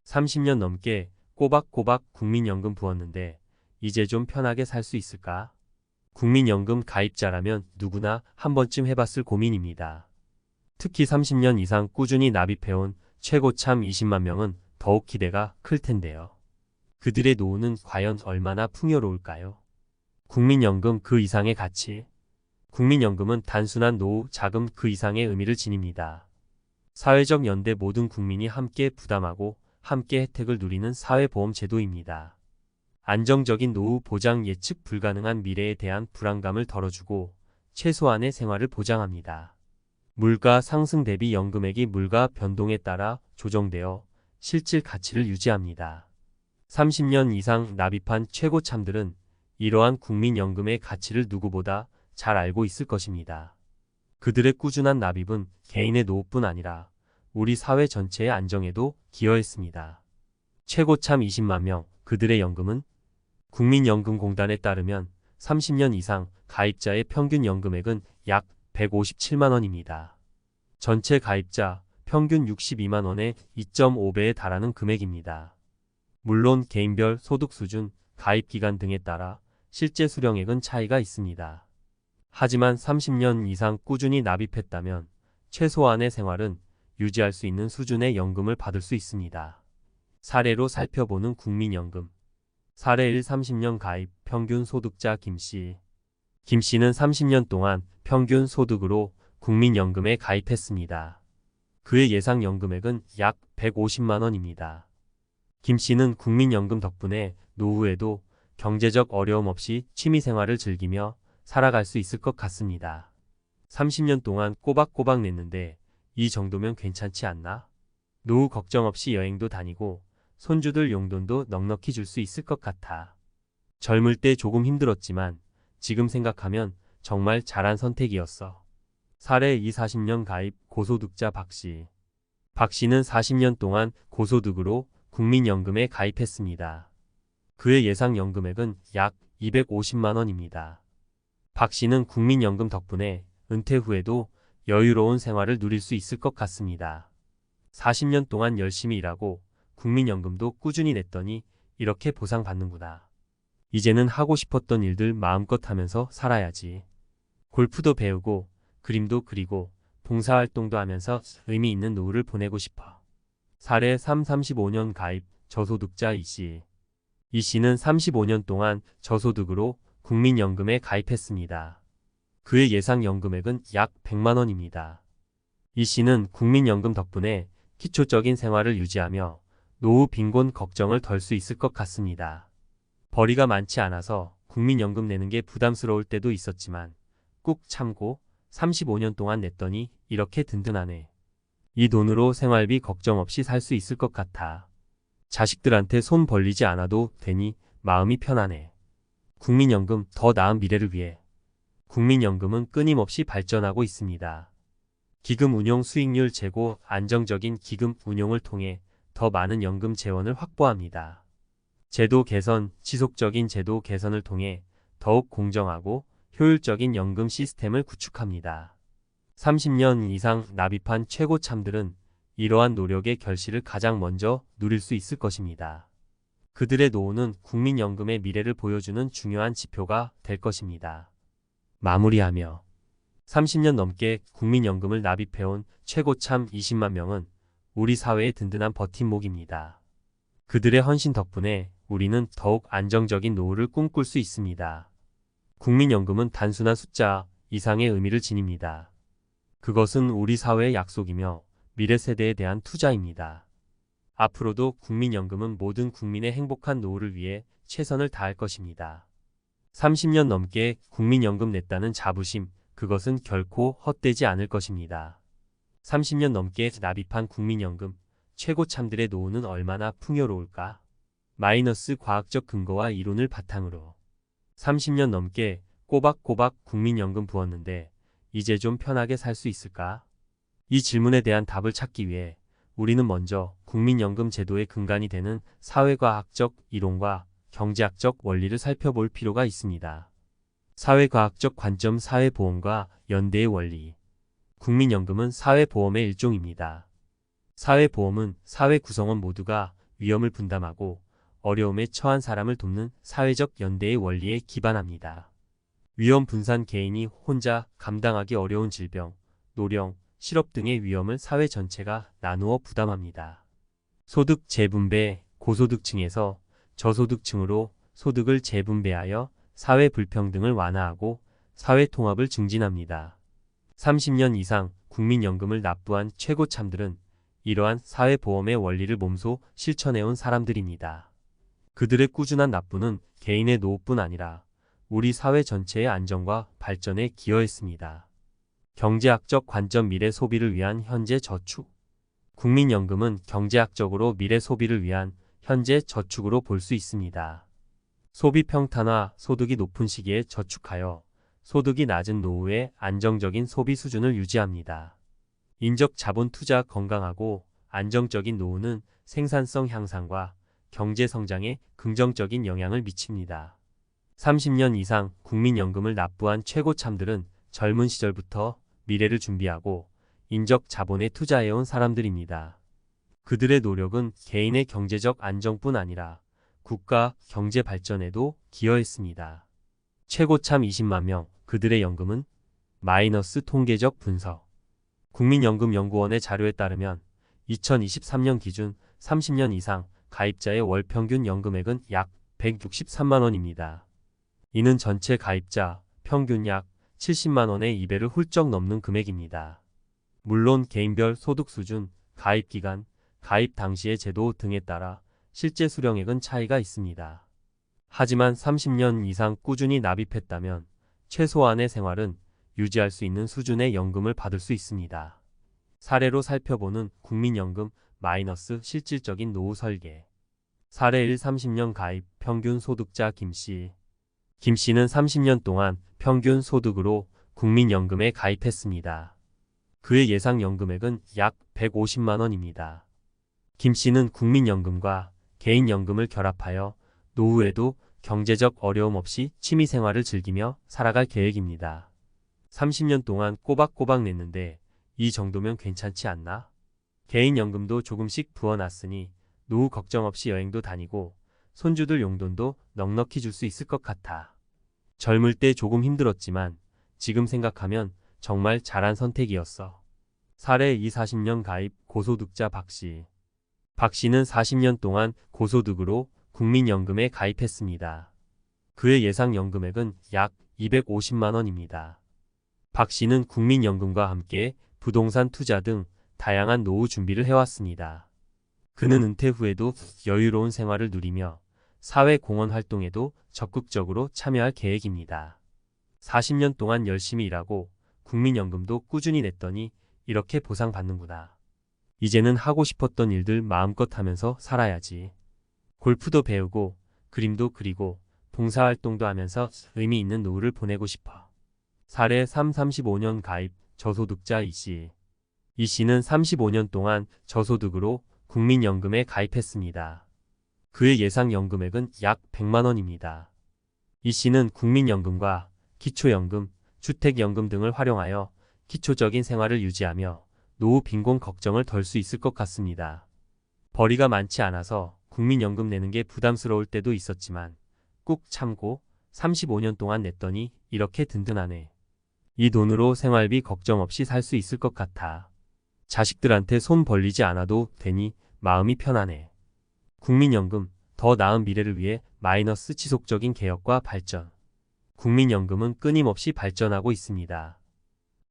30년 넘게 꼬박꼬박 국민연금 부었는데 이제 좀 편하게 살 수 있을까? 국민연금 가입자라면 누구나 한 번쯤 해봤을 고민입니다. 특히 30년 이상 꾸준히 납입해온 최고참 20만 명은 더욱 기대가 클 텐데요. 그들의 노후는 과연 얼마나 풍요로울까요? 국민연금 그 이상의 가치. 국민연금은 단순한 노후 자금 그 이상의 의미를 지닙니다. 사회적 연대, 모든 국민이 함께 부담하고 함께 혜택을 누리는 사회보험 제도입니다. 안정적인 노후 보장, 예측 불가능한 미래에 대한 불안감을 덜어주고 최소한의 생활을 보장합니다. 물가 상승 대비 연금액이 물가 변동에 따라 조정되어 실질 가치를 유지합니다. 30년 이상 납입한 최고참들은 이러한 국민연금의 가치를 누구보다 잘 알고 있을 것입니다. 그들의 꾸준한 납입은 개인의 노후뿐 아니라 우리 사회 전체의 안정에도 기여했습니다. 최고참 20만 명, 그들의 연금은? 국민연금공단에 따르면 30년 이상 가입자의 평균 연금액은 약 157만 원입니다. 전체 가입자 평균 62만 원의 2.5배에 달하는 금액입니다. 물론 개인별 소득 수준, 가입 기간 등에 따라 실제 수령액은 차이가 있습니다. 하지만 30년 이상 꾸준히 납입했다면 최소한의 생활은 유지할 수 있는 수준의 연금을 받을 수 있습니다. 사례로 살펴보는 국민연금. 사례 1. 30년 가입 평균 소득자 김씨. 김씨는 30년 동안 평균 소득으로 국민연금에 가입했습니다. 그의 예상 연금액은 약 150만 원입니다. 김씨는 국민연금 덕분에 노후에도 경제적 어려움 없이 취미생활을 즐기며 살아갈 수 있을 것 같습니다. 30년 동안 꼬박꼬박 냈는데 이 정도면 괜찮지 않나? 노후 걱정 없이 여행도 다니고 손주들 용돈도 넉넉히 줄 수 있을 것 같아. 젊을 때 조금 힘들었지만 지금 생각하면 정말 잘한 선택이었어. 사례 2. 40년 가입 고소득자 박씨. 박씨는 40년 동안 고소득으로 국민연금에 가입했습니다. 그의 예상 연금액은 약 250만 원입니다. 박씨는 국민연금 덕분에 은퇴 후에도 여유로운 생활을 누릴 수 있을 것 같습니다. 40년 동안 열심히 일하고 국민연금도 꾸준히 냈더니 이렇게 보상받는구나. 이제는 하고 싶었던 일들 마음껏 하면서 살아야지. 골프도 배우고 그림도 그리고 봉사활동도 하면서 의미 있는 노후를 보내고 싶어. 사례 3. 35년 가입 저소득자 이씨. 이씨는 35년 동안 저소득으로 국민연금에 가입했습니다. 그의 예상 연금액은 약 100만 원입니다. 이씨는 국민연금 덕분에 기초적인 생활을 유지하며 노후 빈곤 걱정을 덜 수 있을 것 같습니다. 벌이가 많지 않아서 국민연금 내는 게 부담스러울 때도 있었지만 꾹 참고 35년 동안 냈더니 이렇게 든든하네. 이 돈으로 생활비 걱정 없이 살 수 있을 것 같아. 자식들한테 손 벌리지 않아도 되니 마음이 편하네. 국민연금 더 나은 미래를 위해. 국민연금은 끊임없이 발전하고 있습니다. 기금 운용 수익률 제고, 안정적인 기금 운용을 통해 더 많은 연금 재원을 확보합니다. 제도 개선, 지속적인 제도 개선을 통해 더욱 공정하고 효율적인 연금 시스템을 구축합니다. 30년 이상 납입한 최고참들은 이러한 노력의 결실을 가장 먼저 누릴 수 있을 것입니다. 그들의 노후는 국민연금의 미래를 보여주는 중요한 지표가 될 것입니다. 마무리하며 30년 넘게 국민연금을 납입해온 최고참 20만 명은 우리 사회의 든든한 버팀목입니다. 그들의 헌신 덕분에 우리는 더욱 안정적인 노후를 꿈꿀 수 있습니다. 국민연금은 단순한 숫자 이상의 의미를 지닙니다. 그것은 우리 사회의 약속이며 미래 세대에 대한 투자입니다. 앞으로도 국민연금은 모든 국민의 행복한 노후를 위해 최선을 다할 것입니다. 30년 넘게 국민연금 냈다는 자부심, 그것은 결코 헛되지 않을 것입니다. 30년 넘게 납입한 국민연금, 최고참들의 노후는 얼마나 풍요로울까? 마이너스 과학적 근거와 이론을 바탕으로 30년 넘게 꼬박꼬박 국민연금 부었는데 이제 좀 편하게 살 수 있을까? 이 질문에 대한 답을 찾기 위해 우리는 먼저 국민연금 제도의 근간이 되는 사회과학적 이론과 경제학적 원리를 살펴볼 필요가 있습니다. 사회과학적 관점 사회보험과 연대의 원리. 국민연금은 사회보험의 일종입니다. 사회보험은 사회 구성원 모두가 위험을 분담하고 어려움에 처한 사람을 돕는 사회적 연대의 원리에 기반합니다. 위험 분산 개인이 혼자 감당하기 어려운 질병, 노령, 실업 등의 위험을 사회 전체가 나누어 부담합니다. 소득 재분배, 고소득층에서 저소득층으로 소득을 재분배하여 사회 불평등을 완화하고 사회 통합을 증진합니다. 30년 이상 국민연금을 납부한 최고참들은 이러한 사회보험의 원리를 몸소 실천해온 사람들입니다. 그들의 꾸준한 납부는 개인의 노후뿐 아니라 우리 사회 전체의 안정과 발전에 기여했습니다. 경제학적 관점 미래 소비를 위한 현재 저축. 국민연금은 경제학적으로 미래 소비를 위한 현재 저축으로 볼 수 있습니다. 소비 평탄화, 소득이 높은 시기에 저축하여 소득이 낮은 노후에 안정적인 소비 수준을 유지합니다. 인적 자본 투자 건강하고 안정적인 노후는 생산성 향상과 경제 성장에 긍정적인 영향을 미칩니다. 30년 이상 국민연금을 납부한 최고참들은 젊은 시절부터 미래를 준비하고 인적 자본에 투자해온 사람들입니다. 그들의 노력은 개인의 경제적 안정뿐 아니라 국가 경제 발전에도 기여했습니다. 최고참 20만 명, 그들의 연금은 마이너스 통계적 분석. 국민연금연구원의 자료에 따르면 2023년 기준 30년 이상 가입자의 월 평균 연금액은 약 163만 원입니다. 이는 전체 가입자 평균 약 70만 원의 2배를 훌쩍 넘는 금액입니다. 물론 개인별 소득 수준, 가입 기간, 가입 당시의 제도 등에 따라 실제 수령액은 차이가 있습니다. 하지만 30년 이상 꾸준히 납입했다면 최소한의 생활은 유지할 수 있는 수준의 연금을 받을 수 있습니다. 사례로 살펴보는 국민연금 마이너스 실질적인 노후 설계. 사례 1. 30년 가입 평균 소득자 김씨. 김씨는 30년 동안 평균 소득으로 국민연금에 가입했습니다. 그의 예상 연금액은 약 150만 원입니다. 김씨는 국민연금과 개인연금을 결합하여 노후에도 경제적 어려움 없이 취미생활을 즐기며 살아갈 계획입니다. 30년 동안 꼬박꼬박 냈는데 이 정도면 괜찮지 않나? 개인연금도 조금씩 부어놨으니 노후 걱정 없이 여행도 다니고 손주들 용돈도 넉넉히 줄 수 있을 것 같아. 젊을 때 조금 힘들었지만 지금 생각하면 정말 잘한 선택이었어. 사례 2. 40년 가입 고소득자 박씨. 박씨는 40년 동안 고소득으로 국민연금에 가입했습니다. 그의 예상 연금액은 약 250만 원입니다. 박씨는 국민연금과 함께 부동산 투자 등 다양한 노후 준비를 해왔습니다. 그는 은퇴 후에도 여유로운 생활을 누리며 사회공헌 활동에도 적극적으로 참여할 계획입니다. 40년 동안 열심히 일하고 국민연금도 꾸준히 냈더니 이렇게 보상받는구나. 이제는 하고 싶었던 일들 마음껏 하면서 살아야지. 골프도 배우고 그림도 그리고 봉사활동도 하면서 의미 있는 노후를 보내고 싶어. 사례 3. 35년 가입 저소득자 이씨. 이씨는 35년 동안 저소득으로 국민연금에 가입했습니다. 그의 예상 연금액은 약 100만 원입니다. 이씨는 국민연금과 기초연금, 주택연금 등을 활용하여 기초적인 생활을 유지하며 노후 빈곤 걱정을 덜 수 있을 것 같습니다. 벌이가 많지 않아서 국민연금 내는 게 부담스러울 때도 있었지만 꾹 참고 35년 동안 냈더니 이렇게 든든하네. 이 돈으로 생활비 걱정 없이 살 수 있을 것 같아. 자식들한테 손 벌리지 않아도 되니 마음이 편하네. 국민연금, 더 나은 미래를 위해 마이너스 지속적인 개혁과 발전. 국민연금은 끊임없이 발전하고 있습니다.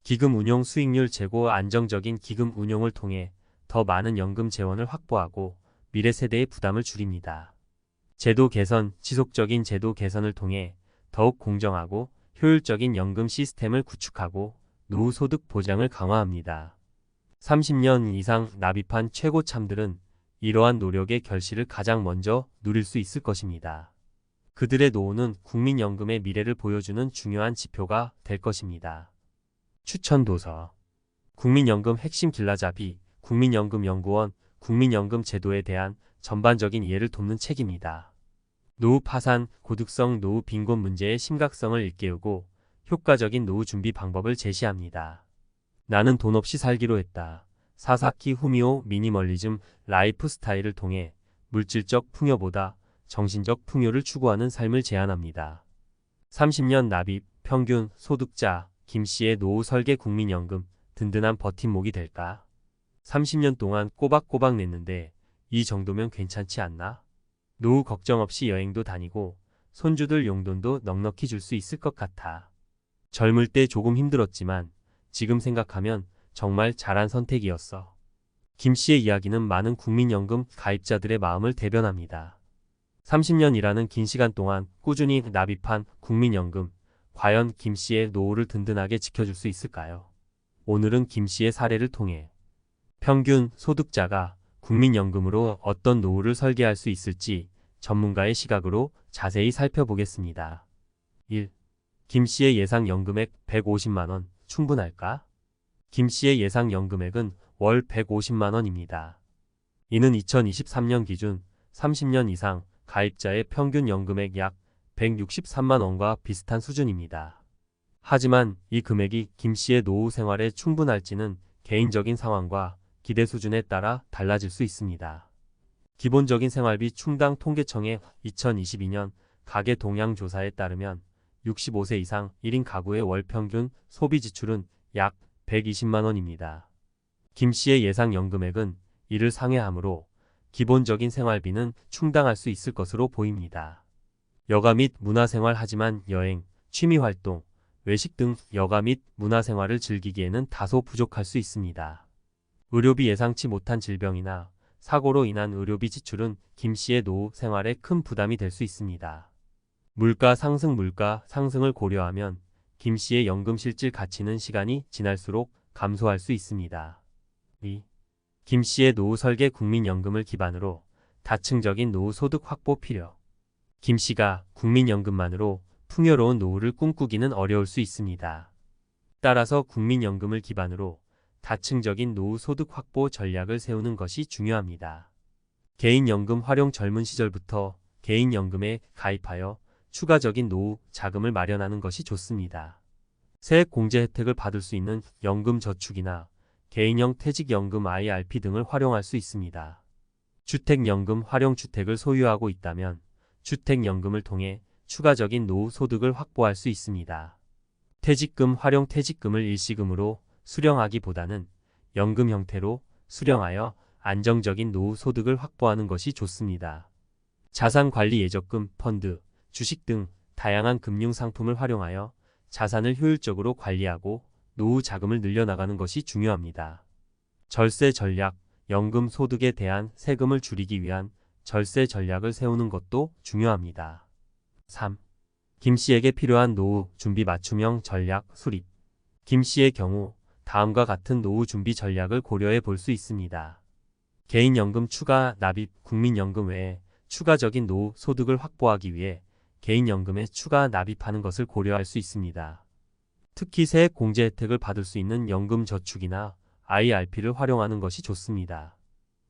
기금 운용 수익률 제고 안정적인 기금 운용을 통해 더 많은 연금 재원을 확보하고 미래 세대의 부담을 줄입니다. 제도 개선, 지속적인 제도 개선을 통해 더욱 공정하고 효율적인 연금 시스템을 구축하고 노후 소득 보장을 강화합니다. 30년 이상 납입한 최고참들은 이러한 노력의 결실을 가장 먼저 누릴 수 있을 것입니다. 그들의 노후는 국민연금의 미래를 보여주는 중요한 지표가 될 것입니다. 추천 도서. 국민연금 핵심 길라잡이, 국민연금연구원, 국민연금 제도에 대한 전반적인 이해를 돕는 책입니다. 노후 파산, 고득성 노후 빈곤 문제의 심각성을 일깨우고 효과적인 노후 준비 방법을 제시합니다. 나는 돈 없이 살기로 했다. 사사키 후미오 미니멀리즘 라이프 스타일을 통해 물질적 풍요보다 정신적 풍요를 추구하는 삶을 제안합니다. 30년 납입, 평균, 소득자, 김씨의 노후 설계 국민연금, 든든한 버팀목이 될까? 30년 동안 꼬박꼬박 냈는데 이 정도면 괜찮지 않나? 노후 걱정 없이 여행도 다니고 손주들 용돈도 넉넉히 줄 수 있을 것 같아. 젊을 때 조금 힘들었지만 지금 생각하면 정말 잘한 선택이었어. 김씨의 이야기는 많은 국민연금 가입자들의 마음을 대변합니다. 30년이라는 긴 시간 동안 꾸준히 납입한 국민연금, 과연 김씨의 노후를 든든하게 지켜줄 수 있을까요? 오늘은 김씨의 사례를 통해 평균 소득자가 국민연금으로 어떤 노후를 설계할 수 있을지 전문가의 시각으로 자세히 살펴보겠습니다. 1. 김 씨의 예상 연금액 150만 원 충분할까? 김 씨의 예상 연금액은 월 150만 원입니다. 이는 2023년 기준 30년 이상 가입자의 평균 연금액 약 163만 원과 비슷한 수준입니다. 하지만 이 금액이 김 씨의 노후 생활에 충분할지는 개인적인 상황과 기대 수준에 따라 달라질 수 있습니다. 기본적인 생활비 충당 통계청의 2022년 가계 동향 조사에 따르면 65세 이상 1인 가구의 월 평균 소비 지출은 약 120만 원입니다. 김 씨의 예상 연금액은 이를 상회하므로 기본적인 생활비는 충당할 수 있을 것으로 보입니다. 여가 및 문화생활 하지만 여행, 취미활동, 외식 등 여가 및 문화생활을 즐기기에는 다소 부족할 수 있습니다. 의료비 예상치 못한 질병이나 사고로 인한 의료비 지출은 김 씨의 노후 생활에 큰 부담이 될 수 있습니다. 물가 상승을 고려하면 김 씨의 연금 실질 가치는 시간이 지날수록 감소할 수 있습니다. 2. 김 씨의 노후 설계 국민연금을 기반으로 다층적인 노후 소득 확보 필요. 김 씨가 국민연금만으로 풍요로운 노후를 꿈꾸기는 어려울 수 있습니다. 따라서 국민연금을 기반으로 다층적인 노후 소득 확보 전략을 세우는 것이 중요합니다. 개인연금 활용 젊은 시절부터 개인연금에 가입하여 추가적인 노후 자금을 마련하는 것이 좋습니다. 세액공제 혜택을 받을 수 있는 연금저축이나 개인형 퇴직연금 IRP 등을 활용할 수 있습니다. 주택연금 활용주택을 소유하고 있다면 주택연금을 통해 추가적인 노후 소득을 확보할 수 있습니다. 퇴직금 활용 퇴직금을 일시금으로 수령하기보다는 연금 형태로 수령하여 안정적인 노후 소득을 확보하는 것이 좋습니다. 자산관리 예적금, 펀드, 주식 등 다양한 금융 상품을 활용하여 자산을 효율적으로 관리하고 노후 자금을 늘려나가는 것이 중요합니다. 절세 전략, 연금 소득에 대한 세금을 줄이기 위한 절세 전략을 세우는 것도 중요합니다. 3. 김 씨에게 필요한 노후 준비 맞춤형 전략 수립. 김 씨의 경우 다음과 같은 노후 준비 전략을 고려해 볼 수 있습니다. 개인연금 추가 납입, 국민연금 외에 추가적인 노후 소득을 확보하기 위해 개인연금에 추가 납입하는 것을 고려할 수 있습니다. 특히 세액 공제 혜택을 받을 수 있는 연금저축이나 IRP를 활용하는 것이 좋습니다.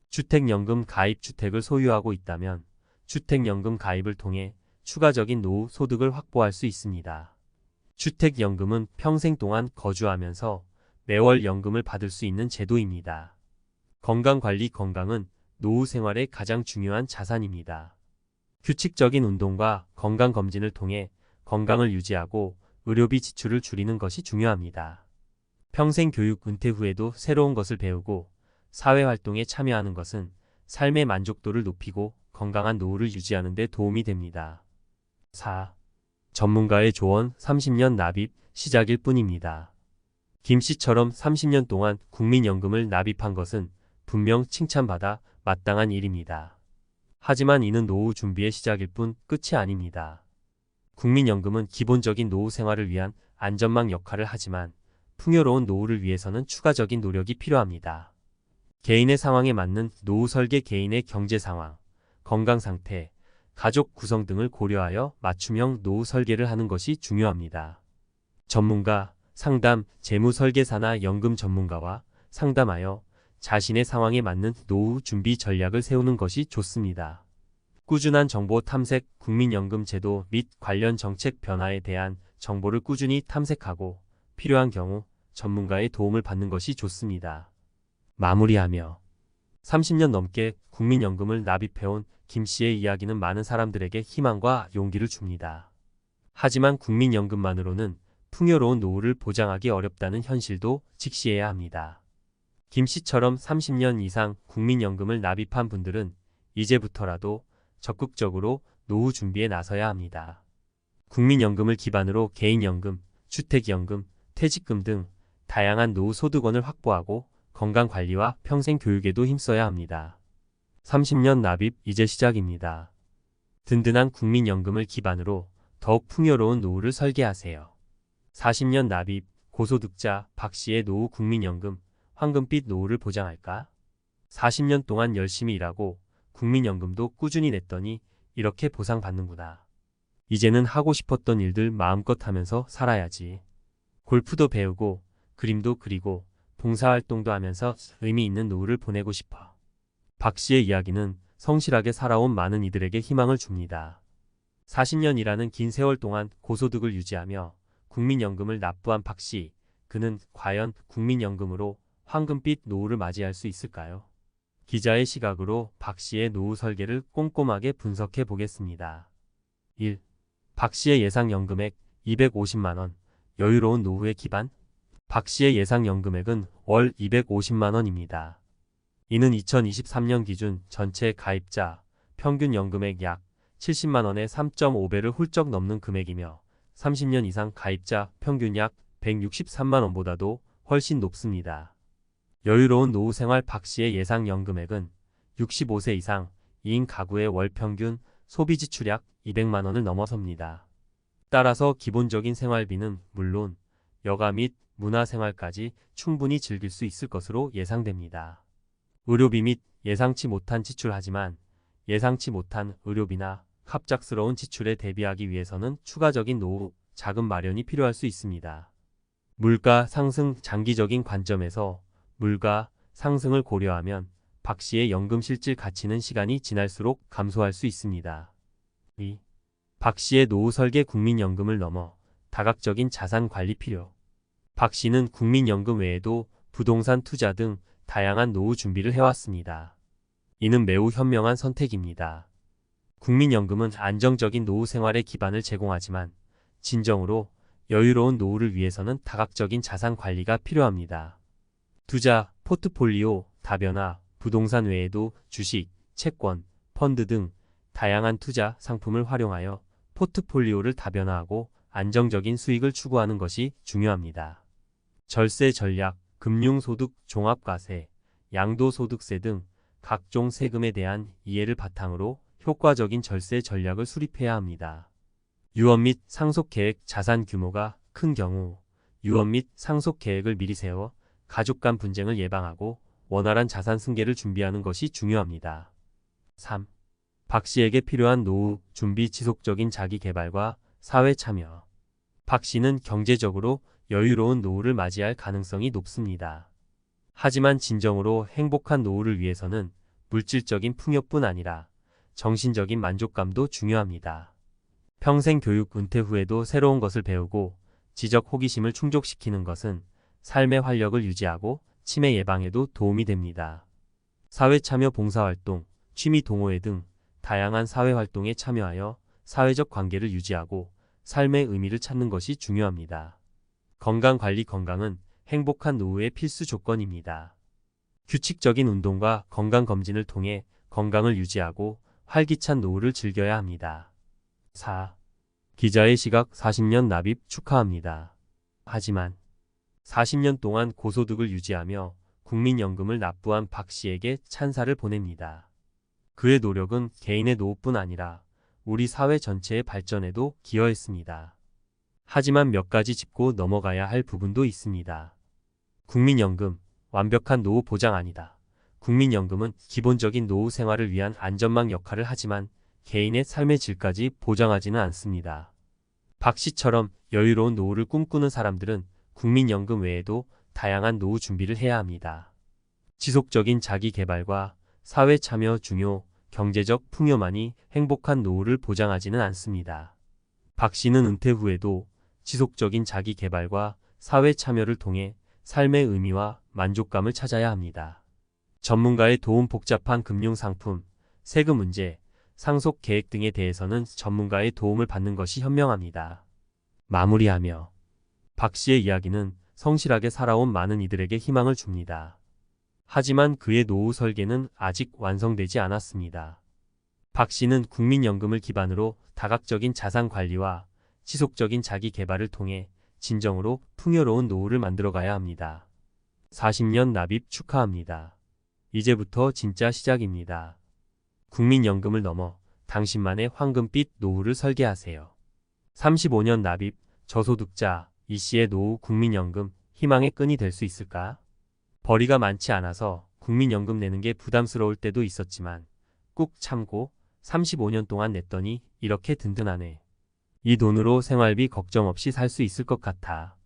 주택연금 가입 주택을 소유하고 있다면 주택연금 가입을 통해 추가적인 노후 소득을 확보할 수 있습니다. 주택연금은 평생 동안 거주하면서 매월 연금을 받을 수 있는 제도입니다. 건강관리 건강은 노후 생활의 가장 중요한 자산입니다. 규칙적인 운동과 건강검진을 통해 건강을 유지하고 의료비 지출을 줄이는 것이 중요합니다. 평생 교육 은퇴 후에도 새로운 것을 배우고 사회활동에 참여하는 것은 삶의 만족도를 높이고 건강한 노후를 유지하는 데 도움이 됩니다. 4. 전문가의 조언 30년 납입 시작일 뿐입니다. 김 씨처럼 30년 동안 국민연금을 납입한 것은 분명 칭찬받아 마땅한 일입니다. 하지만 이는 노후 준비의 시작일 뿐 끝이 아닙니다. 국민연금은 기본적인 노후 생활을 위한 안전망 역할을 하지만 풍요로운 노후를 위해서는 추가적인 노력이 필요합니다. 개인의 상황에 맞는 노후 설계, 개인의 경제 상황, 건강 상태, 가족 구성 등을 고려하여 맞춤형 노후 설계를 하는 것이 중요합니다. 전문가, 상담, 재무설계사나 연금 전문가와 상담하여 자신의 상황에 맞는 노후 준비 전략을 세우는 것이 좋습니다. 꾸준한 정보 탐색, 국민연금 제도 및 관련 정책 변화에 대한 정보를 꾸준히 탐색하고 필요한 경우 전문가의 도움을 받는 것이 좋습니다. 마무리하며 30년 넘게 국민연금을 납입해온 김 씨의 이야기는 많은 사람들에게 희망과 용기를 줍니다. 하지만 국민연금만으로는 풍요로운 노후를 보장하기 어렵다는 현실도 직시해야 합니다. 김 씨처럼 30년 이상 국민연금을 납입한 분들은 이제부터라도 적극적으로 노후 준비에 나서야 합니다. 국민연금을 기반으로 개인연금, 주택연금, 퇴직금 등 다양한 노후 소득원을 확보하고 건강관리와 평생교육에도 힘써야 합니다. 30년 납입 이제 시작입니다. 든든한 국민연금을 기반으로 더욱 풍요로운 노후를 설계하세요. 40년 납입, 고소득자 박 씨의 노후 국민연금, 황금빛 노후를 보장할까? 40년 동안 열심히 일하고 국민연금도 꾸준히 냈더니 이렇게 보상받는구나. 이제는 하고 싶었던 일들 마음껏 하면서 살아야지. 골프도 배우고 그림도 그리고 봉사활동도 하면서 의미 있는 노후를 보내고 싶어. 박 씨의 이야기는 성실하게 살아온 많은 이들에게 희망을 줍니다. 40년이라는 긴 세월 동안 고소득을 유지하며 국민연금을 납부한 박 씨. 그는 과연 국민연금으로 황금빛 노후를 맞이할 수 있을까요? 기자의 시각으로 박 씨의 노후 설계를 꼼꼼하게 분석해 보겠습니다. 1. 박 씨의 예상 연금액 250만 원. 여유로운 노후의 기반? 박 씨의 예상 연금액은 월 250만 원입니다. 이는 2023년 기준 전체 가입자 평균 연금액 약 70만 원의 3.5배를 훌쩍 넘는 금액이며 30년 이상 가입자 평균 약 163만 원보다도 훨씬 높습니다. 여유로운 노후 생활 박 씨의 예상 연금액은 65세 이상 2인 가구의 월 평균 소비 지출 약 200만 원을 넘어섭니다. 따라서 기본적인 생활비는 물론 여가 및 문화생활까지 충분히 즐길 수 있을 것으로 예상됩니다. 의료비 및 예상치 못한 지출하지만 예상치 못한 의료비나 갑작스러운 지출에 대비하기 위해서는 추가적인 노후 자금 마련이 필요할 수 있습니다. 물가 상승 장기적인 관점에서 물가 상승을 고려하면 박 씨의 연금 실질 가치는 시간이 지날수록 감소할 수 있습니다. 2. 박 씨의 노후 설계 국민연금을 넘어 다각적인 자산 관리 필요. 박 씨는 국민연금 외에도 부동산 투자 등 다양한 노후 준비를 해왔습니다. 이는 매우 현명한 선택입니다. 국민연금은 안정적인 노후 생활의 기반을 제공하지만 진정으로 여유로운 노후를 위해서는 다각적인 자산 관리가 필요합니다. 투자, 포트폴리오, 다변화, 부동산 외에도 주식, 채권, 펀드 등 다양한 투자 상품을 활용하여 포트폴리오를 다변화하고 안정적인 수익을 추구하는 것이 중요합니다. 절세 전략, 금융소득 종합과세, 양도소득세 등 각종 세금에 대한 이해를 바탕으로 효과적인 절세 전략을 수립해야 합니다. 유언 및 상속 계획 자산 규모가 큰 경우 유언 및 상속 계획을 미리 세워 가족 간 분쟁을 예방하고 원활한 자산 승계를 준비하는 것이 중요합니다. 3. 박 씨에게 필요한 노후 준비 지속적인 자기 개발과 사회 참여. 박 씨는 경제적으로 여유로운 노후를 맞이할 가능성이 높습니다. 하지만 진정으로 행복한 노후를 위해서는 물질적인 풍요뿐 아니라 정신적인 만족감도 중요합니다. 평생 교육 은퇴 후에도 새로운 것을 배우고 지적 호기심을 충족시키는 것은 삶의 활력을 유지하고 치매 예방에도 도움이 됩니다. 사회 참여 봉사활동, 취미 동호회 등 다양한 사회활동에 참여하여 사회적 관계를 유지하고 삶의 의미를 찾는 것이 중요합니다. 건강관리 건강은 행복한 노후의 필수 조건입니다. 규칙적인 운동과 건강검진을 통해 건강을 유지하고 활기찬 노후를 즐겨야 합니다. 4. 기자의 시각 40년 납입 축하합니다. 하지만 40년 동안 고소득을 유지하며 국민연금을 납부한 박 씨에게 찬사를 보냅니다. 그의 노력은 개인의 노후뿐 아니라 우리 사회 전체의 발전에도 기여했습니다. 하지만 몇 가지 짚고 넘어가야 할 부분도 있습니다. 국민연금, 완벽한 노후 보장 아니다. 국민연금은 기본적인 노후 생활을 위한 안전망 역할을 하지만 개인의 삶의 질까지 보장하지는 않습니다. 박 씨처럼 여유로운 노후를 꿈꾸는 사람들은 국민연금 외에도 다양한 노후 준비를 해야 합니다. 지속적인 자기 개발과 사회 참여 중요, 경제적 풍요만이 행복한 노후를 보장하지는 않습니다. 박 씨는 은퇴 후에도 지속적인 자기 개발과 사회 참여를 통해 삶의 의미와 만족감을 찾아야 합니다. 전문가의 도움 복잡한 금융 상품, 세금 문제, 상속 계획 등에 대해서는 전문가의 도움을 받는 것이 현명합니다. 마무리하며 박 씨의 이야기는 성실하게 살아온 많은 이들에게 희망을 줍니다. 하지만 그의 노후 설계는 아직 완성되지 않았습니다. 박 씨는 국민연금을 기반으로 다각적인 자산 관리와 지속적인 자기 개발을 통해 진정으로 풍요로운 노후를 만들어가야 합니다. 40년 납입 축하합니다. 이제부터 진짜 시작입니다. 국민연금을 넘어 당신만의 황금빛 노후를 설계하세요. 35년 납입 저소득자 이 씨의 노후 국민연금 희망의 끈이 될 수 있을까? 벌이가 많지 않아서 국민연금 내는 게 부담스러울 때도 있었지만 꾹 참고 35년 동안 냈더니 이렇게 든든하네. 이 돈으로 생활비 걱정 없이 살 수 있을 것 같아.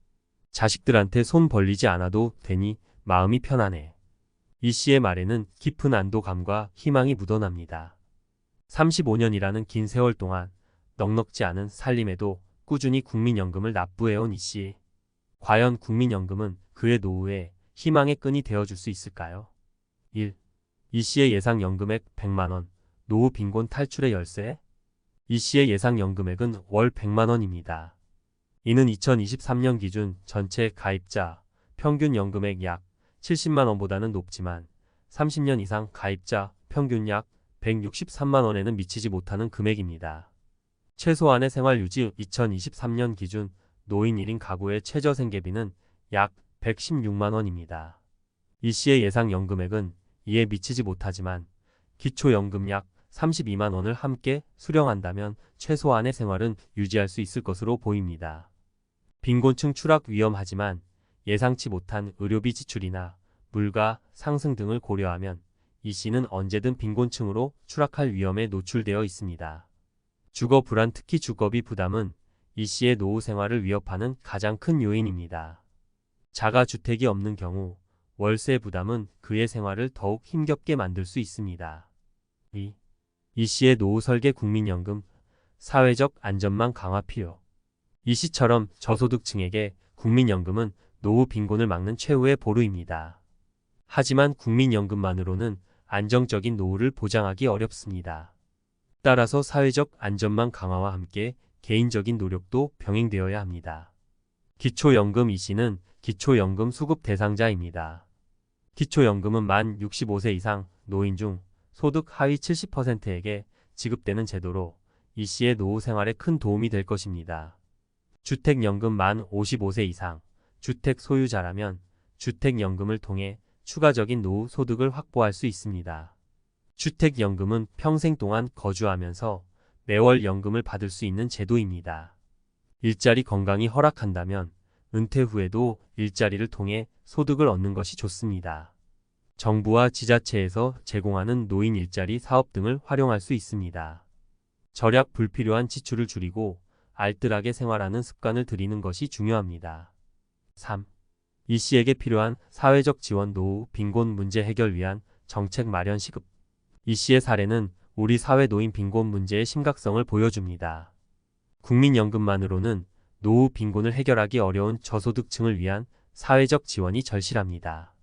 자식들한테 손 벌리지 않아도 되니 마음이 편하네. 이 씨의 말에는 깊은 안도감과 희망이 묻어납니다. 35년이라는 긴 세월 동안 넉넉지 않은 살림에도 꾸준히 국민연금을 납부해온 이 씨. 과연 국민연금은 그의 노후에 희망의 끈이 되어줄 수 있을까요? 1. 이 씨의 예상 연금액 100만 원, 노후 빈곤 탈출의 열쇠. 이 씨의 예상 연금액은 월 100만 원입니다. 이는 2023년 기준 전체 가입자 평균 연금액 약 70만 원보다는 높지만 30년 이상 가입자 평균 약 163만 원에는 미치지 못하는 금액입니다. 최소한의 생활 유지 2023년 기준 노인 1인 가구의 최저 생계비는 약 116만 원입니다. 이 씨의 예상 연금액은 이에 미치지 못하지만 기초연금 약 32만 원을 함께 수령한다면 최소한의 생활은 유지할 수 있을 것으로 보입니다. 빈곤층 추락 위험하지만 예상치 못한 의료비 지출이나 물가 상승 등을 고려하면 이 씨는 언제든 빈곤층으로 추락할 위험에 노출되어 있습니다. 주거 불안, 특히 주거비 부담은 이 씨의 노후 생활을 위협하는 가장 큰 요인입니다. 자가주택이 없는 경우 월세 부담은 그의 생활을 더욱 힘겹게 만들 수 있습니다. 2. 이 씨의 노후 설계 국민연금 사회적 안전망 강화 필요. 이 씨처럼 저소득층에게 국민연금은 노후 빈곤을 막는 최후의 보루입니다. 하지만 국민연금만으로는 안정적인 노후를 보장하기 어렵습니다. 따라서 사회적 안전망 강화와 함께 개인적인 노력도 병행되어야 합니다. 기초연금. 이 씨는 기초연금 수급 대상자입니다. 기초연금은 만 65세 이상 노인 중 소득 하위 70%에게 지급되는 제도로 이 씨의 노후 생활에 큰 도움이 될 것입니다. 주택연금. 만 55세 이상 주택 소유자라면 주택연금을 통해 추가적인 노후 소득을 확보할 수 있습니다. 주택연금은 평생 동안 거주하면서 매월 연금을 받을 수 있는 제도입니다. 일자리 건강이 허락한다면 은퇴 후에도 일자리를 통해 소득을 얻는 것이 좋습니다. 정부와 지자체에서 제공하는 노인 일자리 사업 등을 활용할 수 있습니다. 절약, 불필요한 지출을 줄이고 알뜰하게 생활하는 습관을 들이는 것이 중요합니다. 3. 이 씨에게 필요한 사회적 지원. 노후 빈곤 문제 해결 위한 정책 마련 시급. 이 씨의 사례는 우리 사회 노인 빈곤 문제의 심각성을 보여줍니다. 국민연금만으로는 노후 빈곤을 해결하기 어려운 저소득층을 위한 사회적 지원이 절실합니다.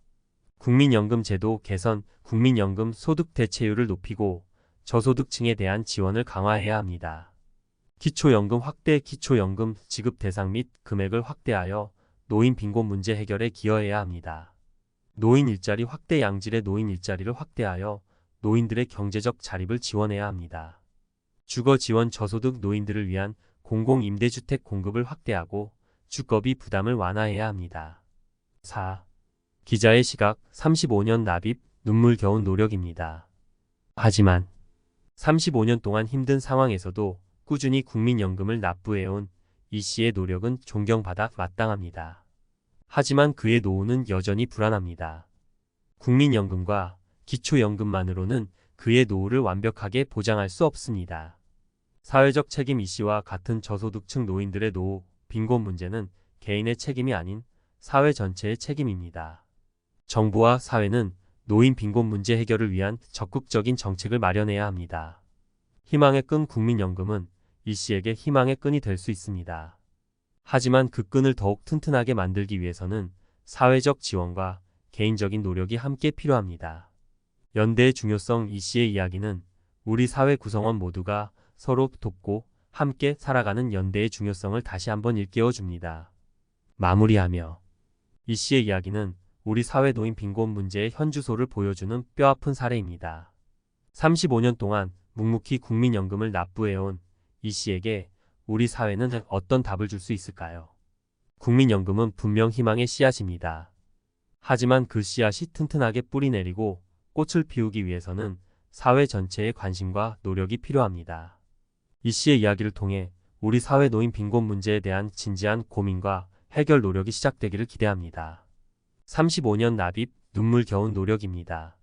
국민연금 제도 개선, 국민연금 소득 대체율을 높이고 저소득층에 대한 지원을 강화해야 합니다. 기초연금 확대. 기초연금 지급 대상 및 금액을 확대하여 노인 빈곤 문제 해결에 기여해야 합니다. 노인 일자리 확대. 양질의 노인 일자리를 확대하여 노인들의 경제적 자립을 지원해야 합니다. 주거 지원. 저소득 노인들을 위한 공공임대주택 공급을 확대하고 주거비 부담을 완화해야 합니다. 4. 기자의 시각. 35년 납입, 눈물겨운 노력입니다. 하지만 35년 동안 힘든 상황에서도 꾸준히 국민연금을 납부해온 이 씨의 노력은 존경받아 마땅합니다. 하지만 그의 노후는 여전히 불안합니다. 국민연금과 기초연금만으로는 그의 노후를 완벽하게 보장할 수 없습니다. 사회적 책임. 이 씨와 같은 저소득층 노인들의 노후 빈곤 문제는 개인의 책임이 아닌 사회 전체의 책임입니다. 정부와 사회는 노인 빈곤 문제 해결을 위한 적극적인 정책을 마련해야 합니다. 희망의 끈. 국민연금은 이 씨에게 희망의 끈이 될 수 있습니다. 하지만 그 끈을 더욱 튼튼하게 만들기 위해서는 사회적 지원과 개인적인 노력이 함께 필요합니다. 연대의 중요성. 이 씨의 이야기는 우리 사회 구성원 모두가 서로 돕고 함께 살아가는 연대의 중요성을 다시 한번 일깨워 줍니다. 마무리하며 이 씨의 이야기는 우리 사회 노인 빈곤 문제의 현주소를 보여주는 뼈아픈 사례입니다. 35년 동안 묵묵히 국민연금을 납부해온 이 씨에게 우리 사회는 어떤 답을 줄 수 있을까요? 국민연금은 분명 희망의 씨앗입니다. 하지만 그 씨앗이 튼튼하게 뿌리내리고 꽃을 피우기 위해서는 사회 전체의 관심과 노력이 필요합니다. 이 씨의 이야기를 통해 우리 사회 노인 빈곤 문제에 대한 진지한 고민과 해결 노력이 시작되기를 기대합니다. 35년 납입, 눈물겨운 노력입니다.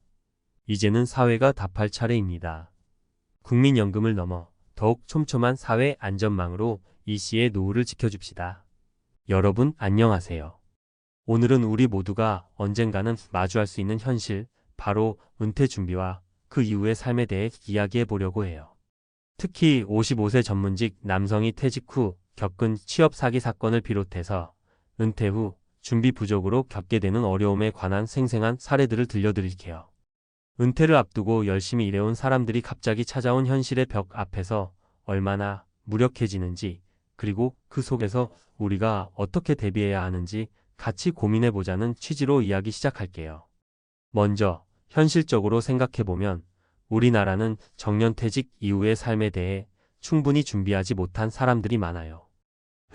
이제는 사회가 답할 차례입니다. 국민연금을 넘어 더욱 촘촘한 사회 안전망으로 이 씨의 노후를 지켜줍시다. 여러분 안녕하세요. 오늘은 우리 모두가 언젠가는 마주할 수 있는 현실, 바로 은퇴 준비와 그 이후의 삶에 대해 이야기해 보려고 해요. 특히 55세 전문직 남성이 퇴직 후 겪은 취업 사기 사건을 비롯해서 은퇴 후 준비 부족으로 겪게 되는 어려움에 관한 생생한 사례들을 들려드릴게요. 은퇴를 앞두고 열심히 일해온 사람들이 갑자기 찾아온 현실의 벽 앞에서 얼마나 무력해지는지, 그리고 그 속에서 우리가 어떻게 대비해야 하는지 같이 고민해보자는 취지로 이야기 시작할게요. 먼저 현실적으로 생각해보면 우리나라는 정년퇴직 이후의 삶에 대해 충분히 준비하지 못한 사람들이 많아요.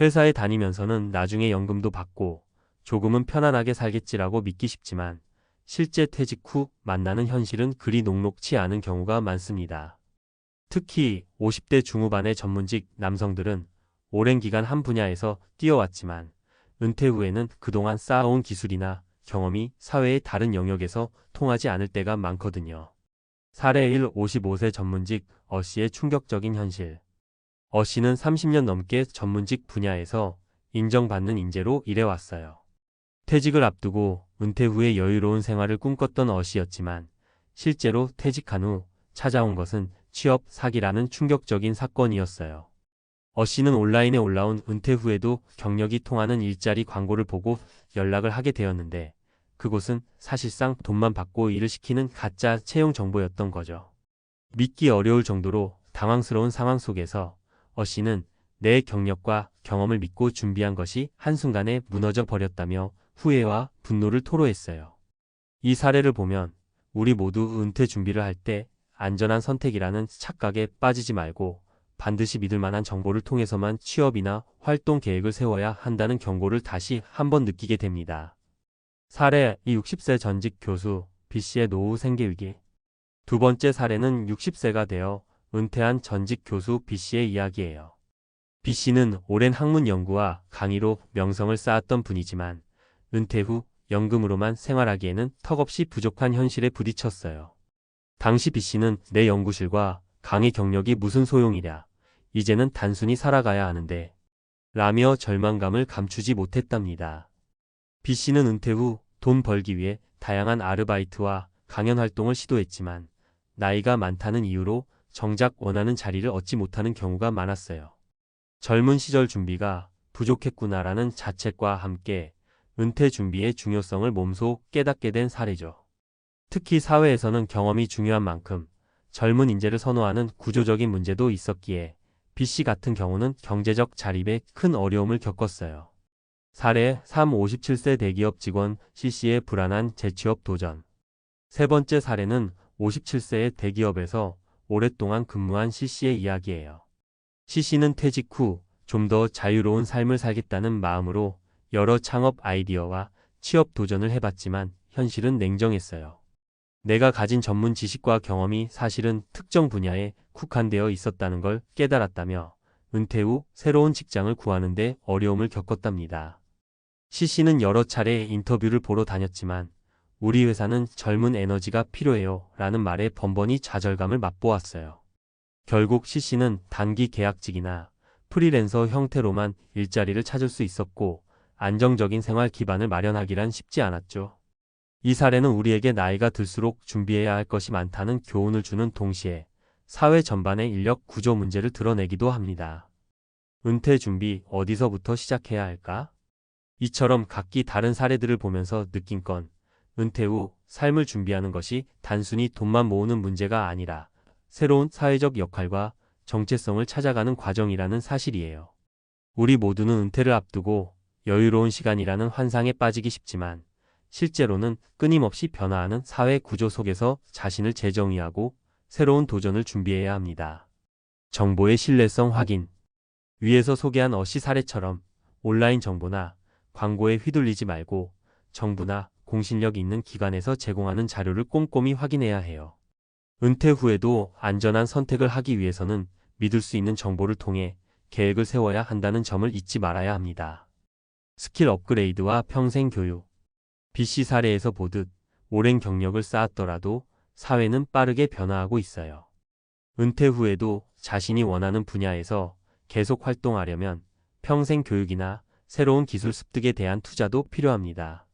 회사에 다니면서는 나중에 연금도 받고 조금은 편안하게 살겠지라고 믿기 쉽지만 실제 퇴직 후 만나는 현실은 그리 녹록치 않은 경우가 많습니다. 특히 50대 중후반의 전문직 남성들은 오랜 기간 한 분야에서 뛰어왔지만 은퇴 후에는 그동안 쌓아온 기술이나 경험이 사회의 다른 영역에서 통하지 않을 때가 많거든요. 사례 1. 55세 전문직 씨의 충격적인 현실. 씨는 30년 넘게 전문직 분야에서 인정받는 인재로 일해왔어요. 퇴직을 앞두고 은퇴 후에 여유로운 생활을 꿈꿨던 씨였지만 실제로 퇴직한 후 찾아온 것은 취업 사기라는 충격적인 사건이었어요. 씨는 온라인에 올라온 은퇴 후에도 경력이 통하는 일자리 광고를 보고 연락을 하게 되었는데 그곳은 사실상 돈만 받고 일을 시키는 가짜 채용 정보였던 거죠. 믿기 어려울 정도로 당황스러운 상황 속에서 씨는 내 경력과 경험을 믿고 준비한 것이 한순간에 무너져 버렸다며 후회와 분노를 토로했어요. 이 사례를 보면 우리 모두 은퇴 준비를 할 때 안전한 선택이라는 착각에 빠지지 말고 반드시 믿을 만한 정보를 통해서만 취업이나 활동 계획을 세워야 한다는 경고를 다시 한번 느끼게 됩니다. 사례 2. 60세 전직 교수 B씨의 노후 생계 위기. 두 번째 사례는 60세가 되어 은퇴한 전직 교수 B씨의 이야기예요. B씨는 오랜 학문 연구와 강의로 명성을 쌓았던 분이지만 은퇴 후 연금으로만 생활하기에는 턱없이 부족한 현실에 부딪혔어요. 당시 B씨는 내 연구실과 강의 경력이 무슨 소용이랴, 이제는 단순히 살아가야 하는데 라며 절망감을 감추지 못했답니다. B씨는 은퇴 후 돈 벌기 위해 다양한 아르바이트와 강연 활동을 시도했지만 나이가 많다는 이유로 정작 원하는 자리를 얻지 못하는 경우가 많았어요. 젊은 시절 준비가 부족했구나라는 자책과 함께 은퇴 준비의 중요성을 몸소 깨닫게 된 사례죠. 특히 사회에서는 경험이 중요한 만큼 젊은 인재를 선호하는 구조적인 문제도 있었기에 B씨 같은 경우는 경제적 자립에 큰 어려움을 겪었어요. 사례 3. 57세 대기업 직원 C씨의 불안한 재취업 도전. 세 번째 사례는 57세의 대기업에서 오랫동안 근무한 C씨의 이야기예요. C씨는 퇴직 후 좀 더 자유로운 삶을 살겠다는 마음으로 여러 창업 아이디어와 취업 도전을 해봤지만 현실은 냉정했어요. 내가 가진 전문 지식과 경험이 사실은 특정 분야에 국한되어 있었다는 걸 깨달았다며 은퇴 후 새로운 직장을 구하는 데 어려움을 겪었답니다. C씨는 여러 차례 인터뷰를 보러 다녔지만 우리 회사는 젊은 에너지가 필요해요 라는 말에 번번이 좌절감을 맛보았어요. 결국 C씨는 단기 계약직이나 프리랜서 형태로만 일자리를 찾을 수 있었고 안정적인 생활 기반을 마련하기란 쉽지 않았죠. 이 사례는 우리에게 나이가 들수록 준비해야 할 것이 많다는 교훈을 주는 동시에 사회 전반의 인력 구조 문제를 드러내기도 합니다. 은퇴 준비 어디서부터 시작해야 할까? 이처럼 각기 다른 사례들을 보면서 느낀 건 은퇴 후 삶을 준비하는 것이 단순히 돈만 모으는 문제가 아니라 새로운 사회적 역할과 정체성을 찾아가는 과정이라는 사실이에요. 우리 모두는 은퇴를 앞두고 여유로운 시간이라는 환상에 빠지기 쉽지만 실제로는 끊임없이 변화하는 사회 구조 속에서 자신을 재정의하고 새로운 도전을 준비해야 합니다. 정보의 신뢰성 확인. 위에서 소개한 씨 사례처럼 온라인 정보나 광고에 휘둘리지 말고 정부나 공신력 있는 기관에서 제공하는 자료를 꼼꼼히 확인해야 해요. 은퇴 후에도 안전한 선택을 하기 위해서는 믿을 수 있는 정보를 통해 계획을 세워야 한다는 점을 잊지 말아야 합니다. 스킬 업그레이드와 평생 교육. B씨 사례에서 보듯 오랜 경력을 쌓았더라도 사회는 빠르게 변화하고 있어요. 은퇴 후에도 자신이 원하는 분야에서 계속 활동하려면 평생 교육이나 새로운 기술 습득에 대한 투자도 필요합니다.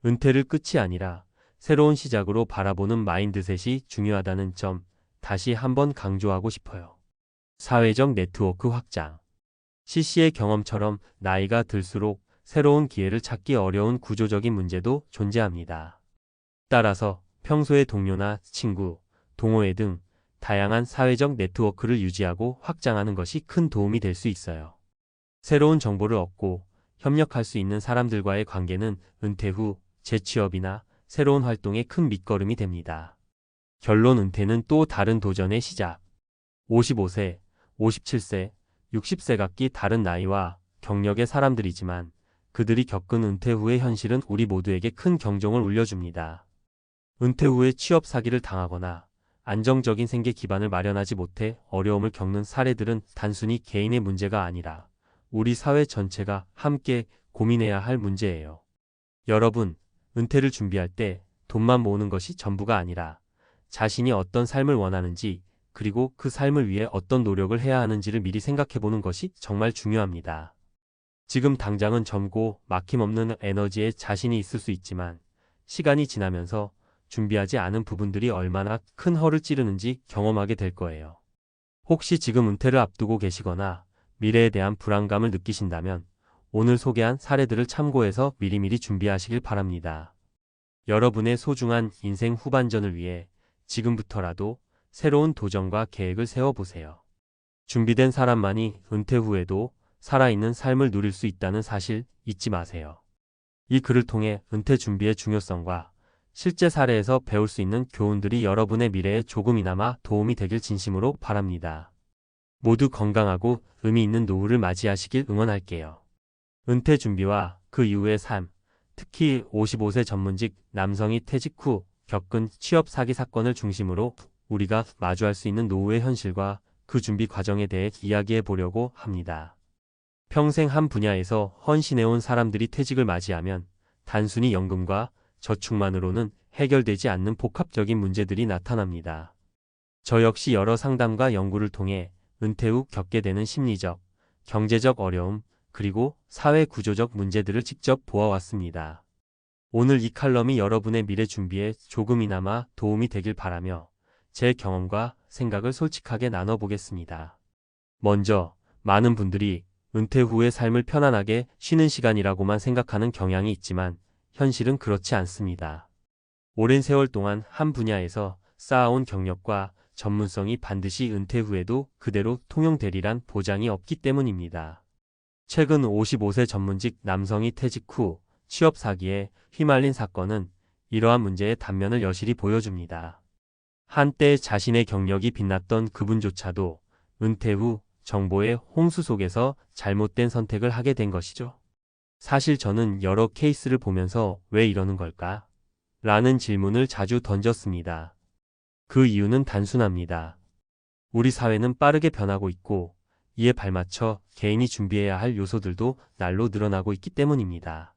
은퇴를 끝이 아니라 새로운 시작으로 바라보는 마인드셋이 중요하다는 점 다시 한번 강조하고 싶어요. 사회적 네트워크 확장. CC의 경험처럼 나이가 들수록 새로운 기회를 찾기 어려운 구조적인 문제도 존재합니다. 따라서 평소의 동료나 친구, 동호회 등 다양한 사회적 네트워크를 유지하고 확장하는 것이 큰 도움이 될 수 있어요. 새로운 정보를 얻고 협력할 수 있는 사람들과의 관계는 은퇴 후 재취업이나 새로운 활동의 큰 밑거름이 됩니다. 결론 은퇴는 또 다른 도전의 시작. 55세, 57세, 60세 각기 다른 나이와 경력의 사람들이지만 그들이 겪은 은퇴 후의 현실은 우리 모두에게 큰 경종을 울려줍니다. 은퇴 후에 취업 사기를 당하거나 안정적인 생계 기반을 마련하지 못해 어려움을 겪는 사례들은 단순히 개인의 문제가 아니라 우리 사회 전체가 함께 고민해야 할 문제예요. 여러분, 은퇴를 준비할 때 돈만 모으는 것이 전부가 아니라 자신이 어떤 삶을 원하는지 그리고 그 삶을 위해 어떤 노력을 해야 하는지를 미리 생각해보는 것이 정말 중요합니다. 지금 당장은 젊고 막힘없는 에너지에 자신이 있을 수 있지만 시간이 지나면서 준비하지 않은 부분들이 얼마나 큰 허를 찌르는지 경험하게 될 거예요. 혹시 지금 은퇴를 앞두고 계시거나 미래에 대한 불안감을 느끼신다면 오늘 소개한 사례들을 참고해서 미리미리 준비하시길 바랍니다. 여러분의 소중한 인생 후반전을 위해 지금부터라도 새로운 도전과 계획을 세워보세요. 준비된 사람만이 은퇴 후에도 살아있는 삶을 누릴 수 있다는 사실 잊지 마세요. 이 글을 통해 은퇴 준비의 중요성과 실제 사례에서 배울 수 있는 교훈들이 여러분의 미래에 조금이나마 도움이 되길 진심으로 바랍니다. 모두 건강하고 의미 있는 노후를 맞이하시길 응원할게요. 은퇴 준비와 그 이후의 삶, 특히 55세 전문직 남성이 퇴직 후 겪은 취업 사기 사건을 중심으로 우리가 마주할 수 있는 노후의 현실과 그 준비 과정에 대해 이야기해 보려고 합니다. 평생 한 분야에서 헌신해온 사람들이 퇴직을 맞이하면 단순히 연금과 저축만으로는 해결되지 않는 복합적인 문제들이 나타납니다. 저 역시 여러 상담과 연구를 통해 은퇴 후 겪게 되는 심리적, 경제적 어려움, 그리고 사회 구조적 문제들을 직접 보아왔습니다. 오늘 이 칼럼이 여러분의 미래 준비에 조금이나마 도움이 되길 바라며 제 경험과 생각을 솔직하게 나눠보겠습니다. 먼저, 많은 분들이 은퇴 후의 삶을 편안하게 쉬는 시간이라고만 생각하는 경향이 있지만 현실은 그렇지 않습니다. 오랜 세월 동안 한 분야에서 쌓아온 경력과 전문성이 반드시 은퇴 후에도 그대로 통용되리란 보장이 없기 때문입니다. 최근 55세 전문직 남성이 퇴직 후 취업 사기에 휘말린 사건은 이러한 문제의 단면을 여실히 보여줍니다. 한때 자신의 경력이 빛났던 그분조차도 은퇴 후 정보의 홍수 속에서 잘못된 선택을 하게 된 것이죠. 사실 저는 여러 케이스를 보면서 왜 이러는 걸까? 라는 질문을 자주 던졌습니다. 그 이유는 단순합니다. 우리 사회는 빠르게 변하고 있고 이에 발맞춰 개인이 준비해야 할 요소들도 날로 늘어나고 있기 때문입니다.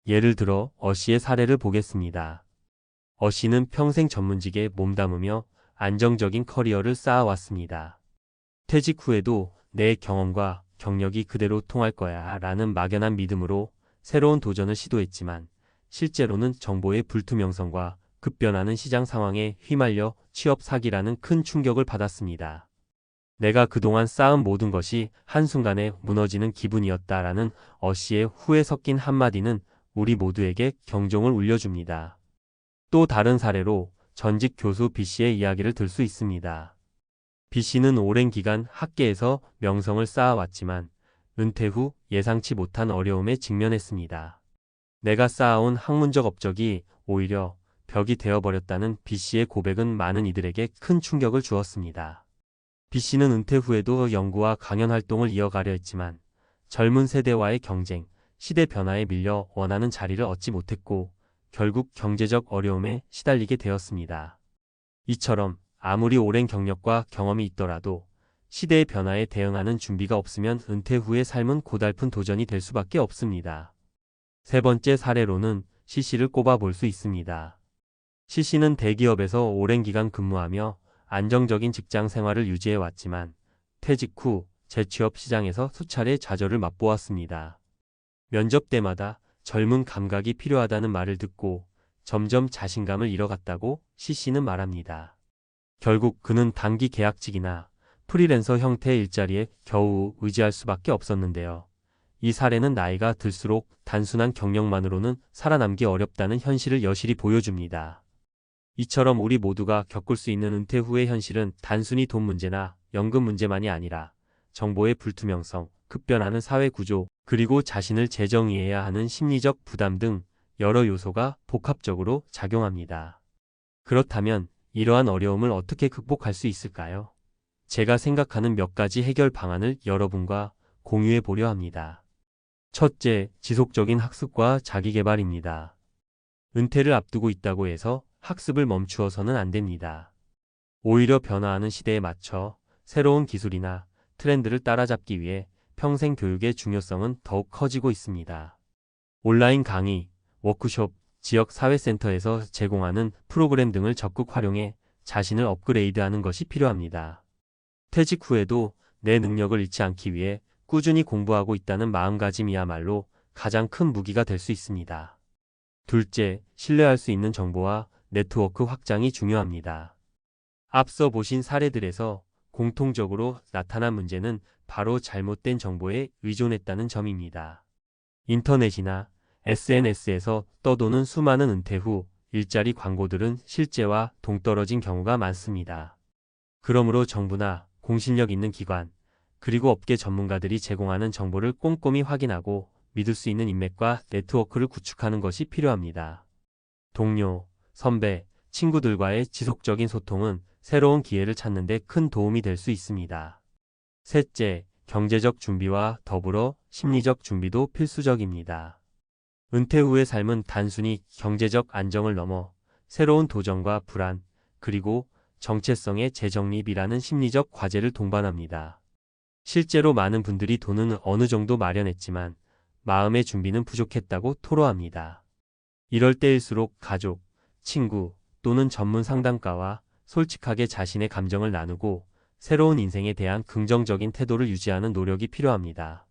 예를 들어 어씨의 사례를 보겠습니다. 어씨는 평생 전문직에 몸담으며 안정적인 커리어를 쌓아왔습니다. 퇴직 후에도 내 경험과 경력이 그대로 통할 거야 라는 막연한 믿음으로 새로운 도전을 시도했지만 실제로는 정보의 불투명성과 급변하는 시장 상황에 휘말려 취업 사기라는 큰 충격을 받았습니다. 내가 그동안 쌓은 모든 것이 한순간에 무너지는 기분이었다라는 어씨의 후회 섞인 한마디는 우리 모두에게 경종을 울려줍니다. 또 다른 사례로 전직 교수 B씨의 이야기를 들 수 있습니다. B씨는 오랜 기간 학계에서 명성을 쌓아왔지만 은퇴 후 예상치 못한 어려움에 직면했습니다. 내가 쌓아온 학문적 업적이 오히려 벽이 되어버렸다는 B씨의 고백은 많은 이들에게 큰 충격을 주었습니다. B씨는 은퇴 후에도 연구와 강연 활동을 이어가려 했지만 젊은 세대와의 경쟁, 시대 변화에 밀려 원하는 자리를 얻지 못했고 결국 경제적 어려움에 시달리게 되었습니다. 이처럼 아무리 오랜 경력과 경험이 있더라도 시대의 변화에 대응하는 준비가 없으면 은퇴 후의 삶은 고달픈 도전이 될 수밖에 없습니다. 세 번째 사례로는 CC를 꼽아 볼 수 있습니다. CC는 대기업에서 오랜 기간 근무하며 안정적인 직장 생활을 유지해 왔지만 퇴직 후 재취업 시장에서 수차례 좌절을 맛보았습니다. 면접 때마다 젊은 감각이 필요하다는 말을 듣고 점점 자신감을 잃어갔다고 CC는 말합니다. 결국 그는 단기 계약직이나 프리랜서 형태의 일자리에 겨우 의지할 수밖에 없었는데요. 이 사례는 나이가 들수록 단순한 경력만으로는 살아남기 어렵다는 현실을 여실히 보여줍니다. 이처럼 우리 모두가 겪을 수 있는 은퇴 후의 현실은 단순히 돈 문제나 연금 문제만이 아니라 정보의 불투명성, 급변하는 사회 구조, 그리고 자신을 재정의해야 하는 심리적 부담 등 여러 요소가 복합적으로 작용합니다. 그렇다면 이러한 어려움을 어떻게 극복할 수 있을까요? 제가 생각하는 몇 가지 해결 방안을 여러분과 공유해 보려 합니다. 첫째, 지속적인 학습과 자기계발입니다. 은퇴를 앞두고 있다고 해서 학습을 멈추어서는 안 됩니다. 오히려 변화하는 시대에 맞춰 새로운 기술이나 트렌드를 따라잡기 위해 평생 교육의 중요성은 더욱 커지고 있습니다. 온라인 강의, 워크숍, 지역 사회센터에서 제공하는 프로그램 등을 적극 활용해 자신을 업그레이드하는 것이 필요합니다. 퇴직 후에도 내 능력을 잃지 않기 위해 꾸준히 공부하고 있다는 마음가짐이야말로 가장 큰 무기가 될 수 있습니다. 둘째, 신뢰할 수 있는 정보와 네트워크 확장이 중요합니다. 앞서 보신 사례들에서 공통적으로 나타난 문제는 바로 잘못된 정보에 의존했다는 점입니다. 인터넷이나 SNS에서 떠도는 수많은 은퇴 후 일자리 광고들은 실제와 동떨어진 경우가 많습니다. 그러므로 정부나 공신력 있는 기관, 그리고 업계 전문가들이 제공하는 정보를 꼼꼼히 확인하고 믿을 수 있는 인맥과 네트워크를 구축하는 것이 필요합니다. 동료, 선배, 친구들과의 지속적인 소통은 새로운 기회를 찾는 데 큰 도움이 될 수 있습니다. 셋째, 경제적 준비와 더불어 심리적 준비도 필수적입니다. 은퇴 후의 삶은 단순히 경제적 안정을 넘어 새로운 도전과 불안, 그리고 정체성의 재정립이라는 심리적 과제를 동반합니다. 실제로 많은 분들이 돈은 어느 정도 마련했지만 마음의 준비는 부족했다고 토로합니다. 이럴 때일수록 가족, 친구 또는 전문 상담가와 솔직하게 자신의 감정을 나누고 새로운 인생에 대한 긍정적인 태도를 유지하는 노력이 필요합니다.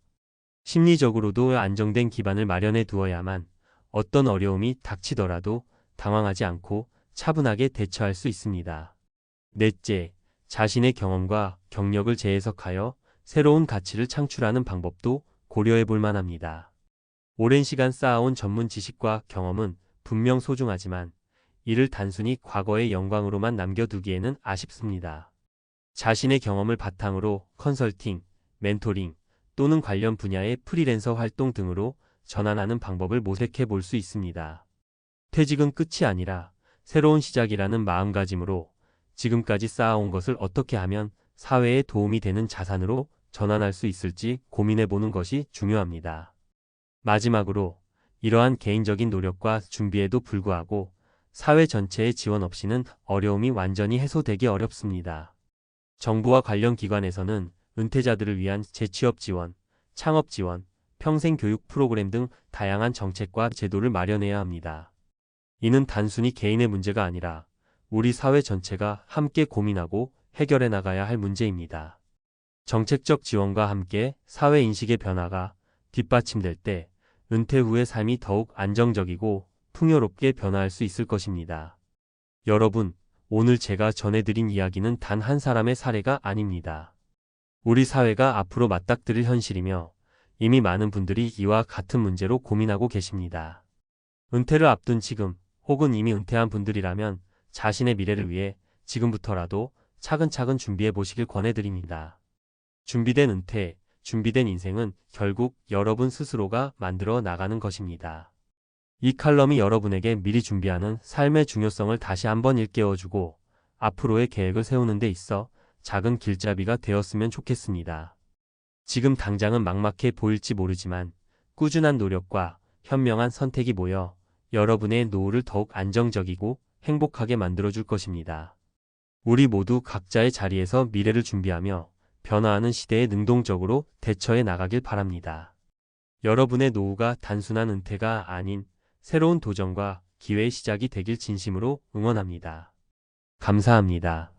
심리적으로도 안정된 기반을 마련해 두어야만 어떤 어려움이 닥치더라도 당황하지 않고 차분하게 대처할 수 있습니다. 넷째, 자신의 경험과 경력을 재해석하여 새로운 가치를 창출하는 방법도 고려해 볼 만합니다. 오랜 시간 쌓아온 전문 지식과 경험은 분명 소중하지만 이를 단순히 과거의 영광으로만 남겨두기에는 아쉽습니다. 자신의 경험을 바탕으로 컨설팅, 멘토링 또는 관련 분야의 프리랜서 활동 등으로 전환하는 방법을 모색해 볼 수 있습니다. 퇴직은 끝이 아니라 새로운 시작이라는 마음가짐으로 지금까지 쌓아온 것을 어떻게 하면 사회에 도움이 되는 자산으로 전환할 수 있을지 고민해 보는 것이 중요합니다. 마지막으로 이러한 개인적인 노력과 준비에도 불구하고 사회 전체의 지원 없이는 어려움이 완전히 해소되기 어렵습니다. 정부와 관련 기관에서는 은퇴자들을 위한 재취업 지원, 창업 지원, 평생 교육 프로그램 등 다양한 정책과 제도를 마련해야 합니다. 이는 단순히 개인의 문제가 아니라 우리 사회 전체가 함께 고민하고 해결해 나가야 할 문제입니다. 정책적 지원과 함께 사회 인식의 변화가 뒷받침될 때 은퇴 후의 삶이 더욱 안정적이고 풍요롭게 변화할 수 있을 것입니다. 여러분, 오늘 제가 전해드린 이야기는 단 한 사람의 사례가 아닙니다. 우리 사회가 앞으로 맞닥뜨릴 현실이며 이미 많은 분들이 이와 같은 문제로 고민하고 계십니다. 은퇴를 앞둔 지금 혹은 이미 은퇴한 분들이라면 자신의 미래를 위해 지금부터라도 차근차근 준비해 보시길 권해드립니다. 준비된 은퇴, 준비된 인생은 결국 여러분 스스로가 만들어 나가는 것입니다. 이 칼럼이 여러분에게 미리 준비하는 삶의 중요성을 다시 한번 일깨워주고 앞으로의 계획을 세우는 데 있어 작은 길잡이가 되었으면 좋겠습니다. 지금 당장은 막막해 보일지 모르지만 꾸준한 노력과 현명한 선택이 모여 여러분의 노후를 더욱 안정적이고 행복하게 만들어줄 것입니다. 우리 모두 각자의 자리에서 미래를 준비하며 변화하는 시대에 능동적으로 대처해 나가길 바랍니다. 여러분의 노후가 단순한 은퇴가 아닌 새로운 도전과 기회의 시작이 되길 진심으로 응원합니다. 감사합니다.